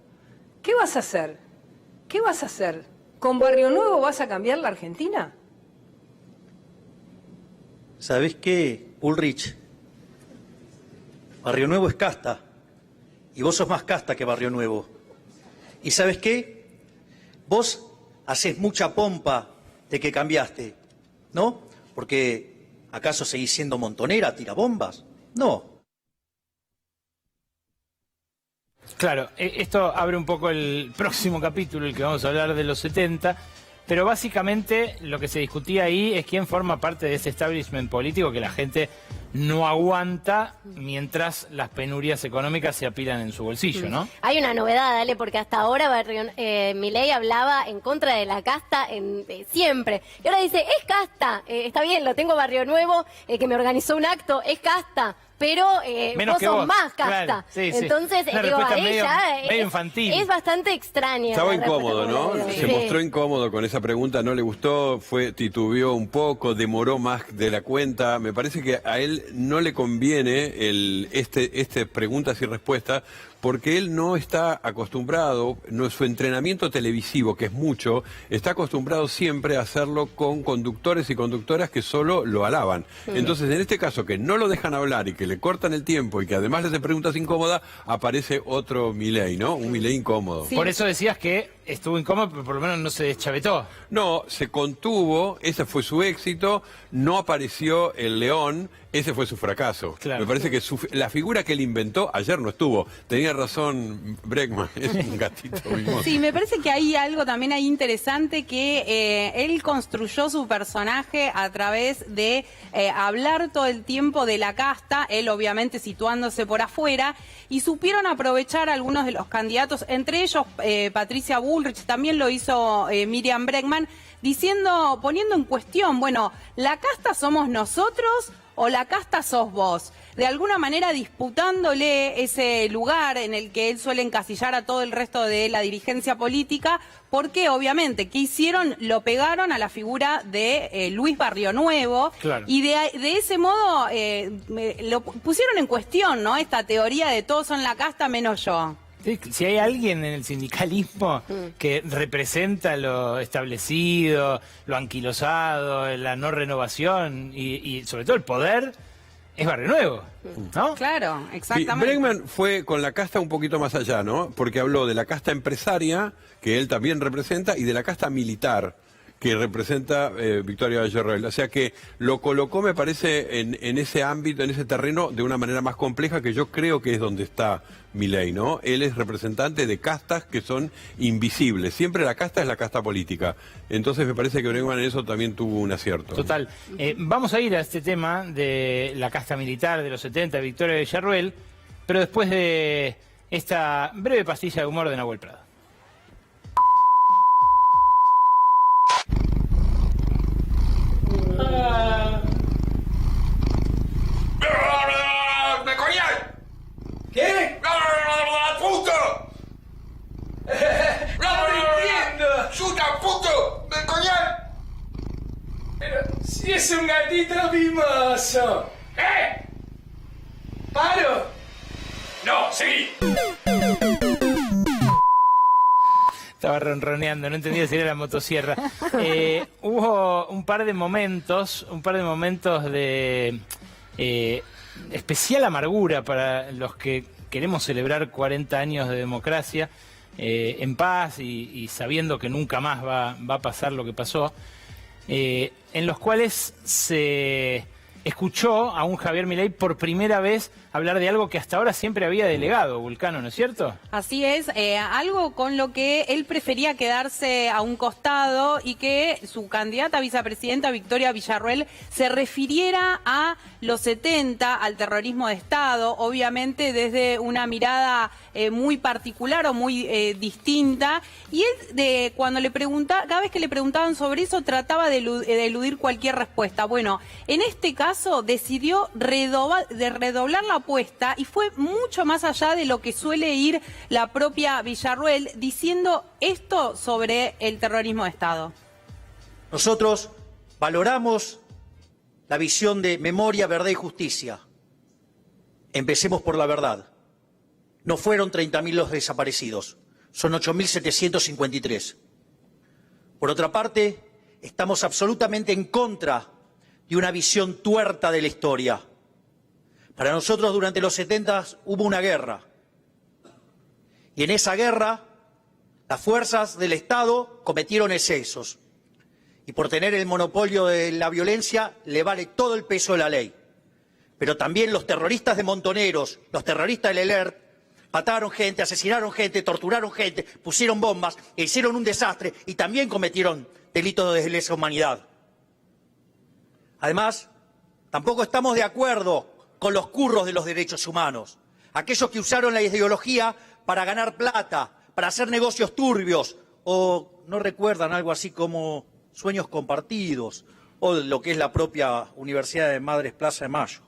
¿Qué vas a hacer? ¿Qué vas a hacer? ¿Con Barrio Nuevo vas a cambiar la Argentina? ¿Sabés qué, Bullrich? Barrio Nuevo es casta, y vos sos más casta que Barrio Nuevo. ¿Y sabes qué? Vos hacés mucha pompa de que cambiaste, ¿no? Porque ¿acaso seguís siendo montonera, tirabombas? No. Claro, esto abre un poco el próximo capítulo, el que vamos a hablar de los 70, pero básicamente lo que se discutía ahí es quién forma parte de ese establishment político que la gente no aguanta mientras las penurias económicas se apilan en su bolsillo, ¿no? Hay una novedad, dale, porque hasta ahora Milei hablaba en contra de la casta siempre. Y ahora dice, es casta, está bien, lo tengo Barrio Nuevo, que me organizó un acto, es casta. pero Menos vos que sos vos, más casta. claro, sí, sí. Entonces, Una digo, respuesta a ella medio infantil. es bastante extraña. Estaba la respuesta incómodo, ¿no? como la dio. Se Sí. mostró incómodo con esa pregunta, no le gustó, titubeó un poco, demoró más de la cuenta. Me parece que a él no le conviene este preguntas y respuestas, porque él no está acostumbrado, su entrenamiento televisivo, que es mucho, está acostumbrado siempre a hacerlo con conductores y conductoras que solo lo alaban. Entonces, en este caso, que no lo dejan hablar y que le cortan el tiempo y que además le hacen preguntas incómodas, aparece otro Milei, ¿no? Un Milei incómodo. Por eso decías que estuvo incómodo, pero por lo menos no se deschavetó. No, se contuvo, ese fue su éxito, no apareció el león, ese fue su fracaso. Claro. Me parece que la figura que él inventó ayer no estuvo. Tenía razón Bregman, es un gatito mimoso. Sí, me parece que hay algo también ahí interesante que él construyó su personaje a través de hablar todo el tiempo de la casta, él obviamente situándose por afuera, y supieron aprovechar algunos de los candidatos, entre ellos Patricia Bullrich, también lo hizo Miriam Bregman, poniendo en cuestión, bueno, ¿la casta somos nosotros o la casta sos vos? De alguna manera disputándole ese lugar en el que él suele encasillar a todo el resto de la dirigencia política, porque obviamente, ¿qué hicieron? Lo pegaron a la figura de Luis Barrionuevo, claro. Y de ese modo lo pusieron en cuestión, ¿no? Esta teoría de todos son la casta menos yo. Sí, si hay alguien en el sindicalismo que representa lo establecido, lo anquilosado, la no renovación y sobre todo el poder, es Barrionuevo, ¿no? Claro, Sí, exactamente. Bregman fue con la casta un poquito más allá, ¿no? Porque habló de la casta empresaria, que él también representa, y de la casta militar, que representa Victoria Villarroel. O sea que lo colocó, me parece, en ese ámbito, en ese terreno, de una manera más compleja, que yo creo que es donde está Milei, ¿no? Él es representante de castas que son invisibles. Siempre la casta es la casta política. Entonces me parece que Bregman en eso también tuvo un acierto. Total. Vamos a ir a este tema de la casta militar de los 70, Victoria Villarroel, pero después de esta breve pastilla de humor de Nahuel Prado. ¡Meconial! ¿Qué? ¡Puto! ¡No entiendo! ¡Chuta, puto! ¡Meconial! Pero si es un gatito mimoso. ¿Paro? No, seguí. Estaba ronroneando, no entendía si era la motosierra. Hubo un par de momentos de especial amargura para los que queremos celebrar 40 años de democracia en paz y sabiendo que nunca más va a pasar lo que pasó, en los cuales se escuchó a un Javier Milei por primera vez hablar de algo que hasta ahora siempre había delegado, Vulcano, ¿no es cierto? Así es, algo con lo que él prefería quedarse a un costado y que su candidata a vicepresidenta, Victoria Villarroel, se refiriera a los 70, al terrorismo de Estado, obviamente desde una mirada muy particular o muy distinta. Y él, cuando cada vez que le preguntaban sobre eso, trataba de eludir cualquier respuesta. Bueno, en este caso decidió redoblar la apuesta y fue mucho más allá de lo que suele ir la propia Villarroel, diciendo esto sobre el terrorismo de Estado. Nosotros valoramos la visión de memoria, verdad y justicia. Empecemos por la verdad. No fueron 30.000 los desaparecidos, son 8.753. Por otra parte, estamos absolutamente en contra de una visión tuerta de la historia. Para nosotros durante los 70 hubo una guerra. Y en esa guerra las fuerzas del Estado cometieron excesos. Y por tener el monopolio de la violencia le vale todo el peso de la ley. Pero también los terroristas de Montoneros, los terroristas del ELERT, mataron gente, asesinaron gente, torturaron gente, pusieron bombas, hicieron un desastre y también cometieron delitos de lesa humanidad. Además, tampoco estamos de acuerdo con los curros de los derechos humanos, aquellos que usaron la ideología para ganar plata, para hacer negocios turbios, o no recuerdan algo así como sueños compartidos, o lo que es la propia Universidad de Madres Plaza de Mayo.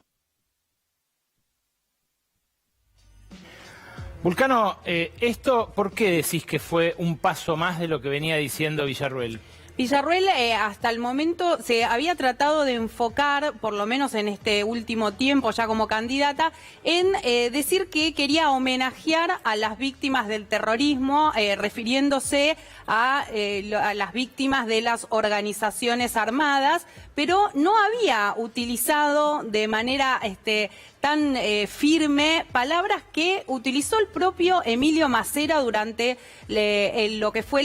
Vulcano, ¿esto por qué decís que fue un paso más de lo que venía diciendo Villarruel? Villarruel hasta el momento se había tratado de enfocar, por lo menos en este último tiempo ya como candidata, en decir que quería homenajear a las víctimas del terrorismo, refiriéndose a las víctimas de las organizaciones armadas, pero no había utilizado de manera tan firme palabras que utilizó el propio Emilio Macera durante lo que fue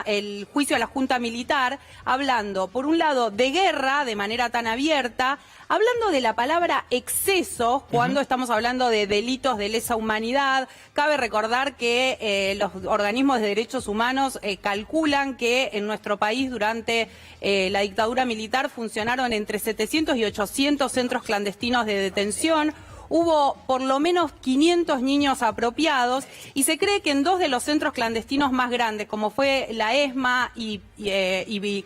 el juicio a la Junta Militar, hablando, por un lado, de guerra de manera tan abierta, hablando de la palabra excesos, cuando estamos hablando de delitos de lesa humanidad. Cabe recordar que los organismos de derechos humanos calculan que en nuestro país durante la dictadura militar funcionaron entre 700 y 800 centros clandestinos de detención. Hubo por lo menos 500 niños apropiados y se cree que en 2 de los centros clandestinos más grandes, como fue la ESMA y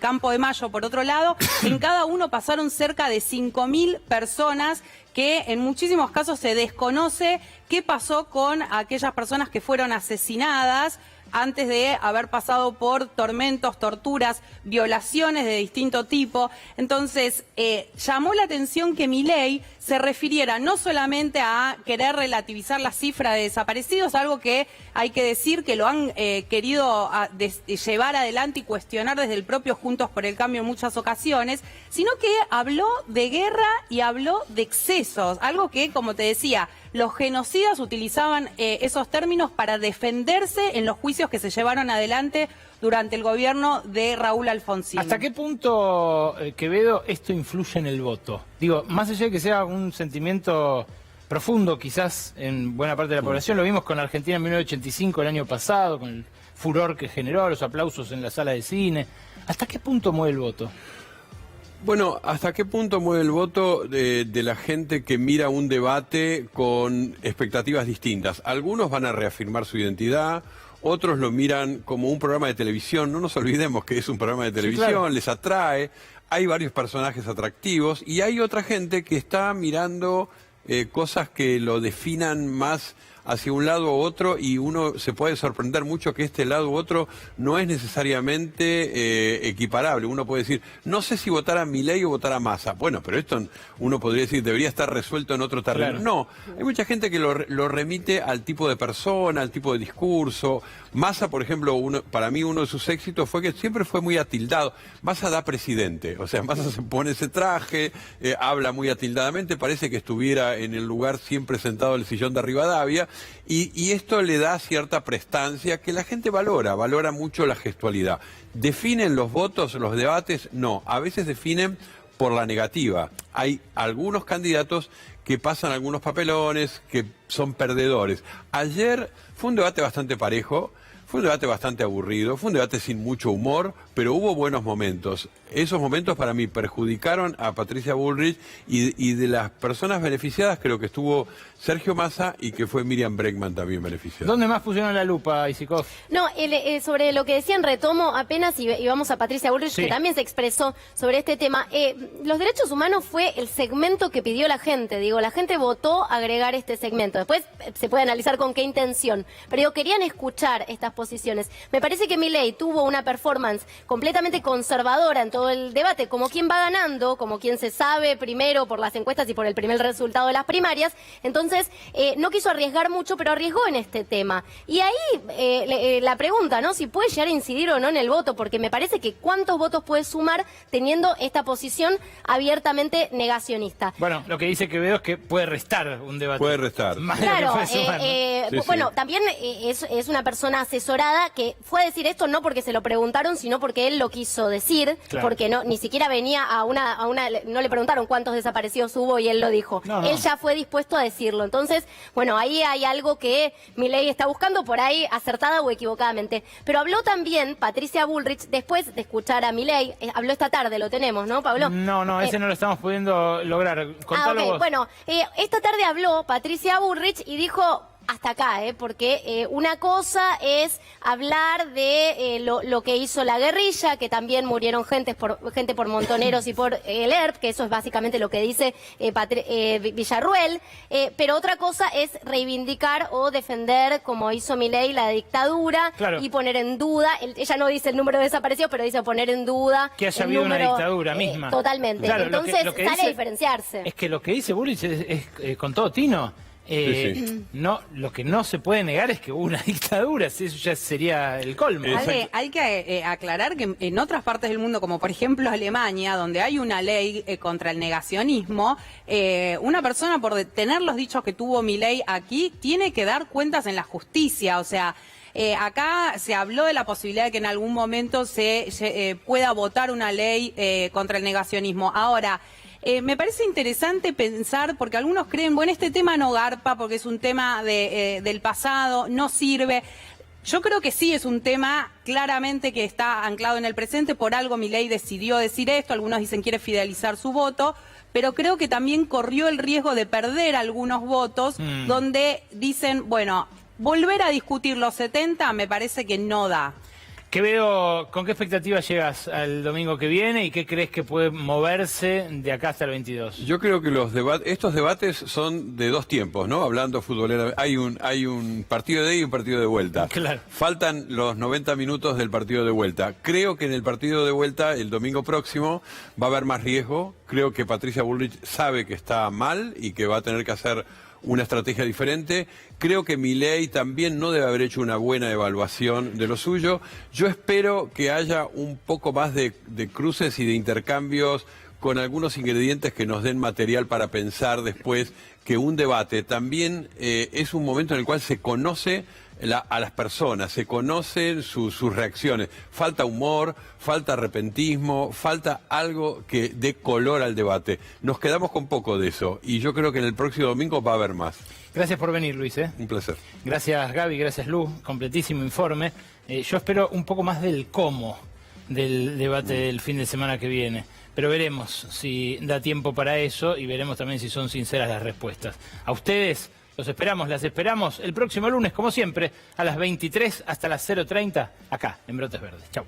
Campo de Mayo, por otro lado, en cada uno pasaron cerca de 5.000 personas, que en muchísimos casos se desconoce qué pasó con aquellas personas que fueron asesinadas antes de haber pasado por tormentos, torturas, violaciones de distinto tipo. Entonces, llamó la atención que Milei se refiriera no solamente a querer relativizar la cifra de desaparecidos, algo que hay que decir que lo han querido llevar adelante y cuestionar desde el propio Juntos por el Cambio en muchas ocasiones, sino que habló de guerra y habló de excesos, algo que, como te decía, los genocidas utilizaban esos términos para defenderse en los juicios que se llevaron adelante durante el gobierno de Raúl Alfonsín. ¿Hasta qué punto, Quevedo, esto influye en el voto? Digo, más allá de que sea un sentimiento profundo quizás en buena parte de la población, lo vimos con Argentina en 1985, el año pasado, con el furor que generó, los aplausos en la sala de cine. ¿Hasta qué punto mueve el voto? Bueno, ¿hasta qué punto mueve el voto de la gente que mira un debate con expectativas distintas? Algunos van a reafirmar su identidad, otros lo miran como un programa de televisión. No nos olvidemos que es un programa de televisión, sí, claro. Les atrae, hay varios personajes atractivos y hay otra gente que está mirando cosas que lo definan más hacia un lado u otro, y uno se puede sorprender mucho que este lado u otro no es necesariamente equiparable. Uno puede decir, no sé si votar a Milei o votar a Massa. Bueno, pero esto uno podría decir, debería estar resuelto en otro terreno. Claro. No, hay mucha gente que lo remite al tipo de persona, al tipo de discurso. Massa, por ejemplo, para mí uno de sus éxitos fue que siempre fue muy atildado. Massa da presidente, o sea, Massa se pone ese traje, habla muy atildadamente, parece que estuviera en el lugar siempre sentado en el sillón de Rivadavia, y esto le da cierta prestancia que la gente valora mucho la gestualidad. ¿Definen los votos, los debates? No, a veces definen por la negativa. Hay algunos candidatos que pasan algunos papelones, que son perdedores. Ayer fue un debate bastante parejo, fue un debate bastante aburrido, fue un debate sin mucho humor, pero hubo buenos momentos. Esos momentos para mí perjudicaron a Patricia Bullrich, y de las personas beneficiadas creo que estuvo Sergio Massa y que fue Miriam Bregman también beneficiada. ¿Dónde más pusieron la lupa, Isikov? No, sobre lo que decían, retomo apenas y vamos a Patricia Bullrich, sí, que también se expresó sobre este tema. Los derechos humanos fue el segmento que pidió la gente. Digo, la gente votó agregar este segmento. Después se puede analizar con qué intención. Pero querían escuchar estas posiciones. Me parece que Milei tuvo una performance completamente conservadora en todo el debate, como quien va ganando, como quien se sabe primero por las encuestas y por el primer resultado de las primarias. Entonces, no quiso arriesgar mucho, pero arriesgó en este tema. Y ahí la pregunta, ¿no? Si puede llegar a incidir o no en el voto, porque me parece que cuántos votos puede sumar teniendo esta posición abiertamente negacionista. Bueno, lo que dice Quevedo es que puede restar un debate. Puede restar. Claro, bueno, también es una persona asesorada que fue a decir esto no porque se lo preguntaron, sino porque él lo quiso decir, claro, porque ni siquiera venía no le preguntaron cuántos desaparecidos hubo y él lo dijo. No. Él ya fue dispuesto a decirlo. Entonces, bueno, ahí hay algo que Milei está buscando, por ahí acertada o equivocadamente. Pero habló también Patricia Bullrich, después de escuchar a Milei, habló esta tarde, lo tenemos, ¿no, Pablo? No, ese no lo estamos pudiendo lograr. Contalo vos. Bueno, esta tarde habló Patricia Bullrich y dijo hasta acá, porque una cosa es hablar de lo que hizo la guerrilla, que también murieron gente por Montoneros y por el ERP, que eso es básicamente lo que dice Villarruel, pero otra cosa es reivindicar o defender, como hizo Milei, la dictadura, claro, y poner en duda, ella no dice el número de desaparecidos, pero dice poner en duda que haya habido una dictadura misma. Totalmente. Claro, entonces lo que sale dice, a diferenciarse. Es que lo que dice Bullrich es con todo tino. Sí. No, lo que no se puede negar es que hubo una dictadura, eso ya sería el colmo. Hay que aclarar que en otras partes del mundo, como por ejemplo Alemania, donde hay una ley contra el negacionismo, una persona por tener los dichos que tuvo Milei aquí tiene que dar cuentas en la justicia, o sea... acá se habló de la posibilidad de que en algún momento se pueda votar una ley contra el negacionismo. Ahora, me parece interesante pensar, porque algunos creen, bueno, este tema no garpa porque es un tema del pasado, no sirve. Yo creo que sí es un tema claramente que está anclado en el presente, por algo Milei decidió decir esto, algunos dicen quiere fidelizar su voto, pero creo que también corrió el riesgo de perder algunos votos donde dicen, bueno, volver a discutir los 70 me parece que no da. ¿Con qué expectativas llegas al domingo que viene y qué crees que puede moverse de acá hasta el 22? Yo creo que estos debates son de dos tiempos, ¿no? Hablando futbolera, hay un partido de ida y un partido de vuelta. Claro. Faltan los 90 minutos del partido de vuelta. Creo que en el partido de vuelta, el domingo próximo, va a haber más riesgo. Creo que Patricia Bullrich sabe que está mal y que va a tener que hacer una estrategia diferente. Creo que Milei también no debe haber hecho una buena evaluación de lo suyo. Yo espero que haya un poco más de cruces y de intercambios con algunos ingredientes que nos den material para pensar después, que un debate también es un momento en el cual se conoce a las personas, se conocen sus reacciones. Falta humor, falta repentismo, falta algo que dé color al debate. Nos quedamos con poco de eso y yo creo que en el próximo domingo va a haber más. Gracias por venir, Luis. Un placer. Gracias, Gaby, gracias, Lu. Completísimo informe. Yo espero un poco más del cómo del debate del fin de semana que viene. Pero veremos si da tiempo para eso y veremos también si son sinceras las respuestas. A ustedes las esperamos el próximo lunes, como siempre, a las 23 hasta las 0:30, acá en Brotes Verdes. Chau.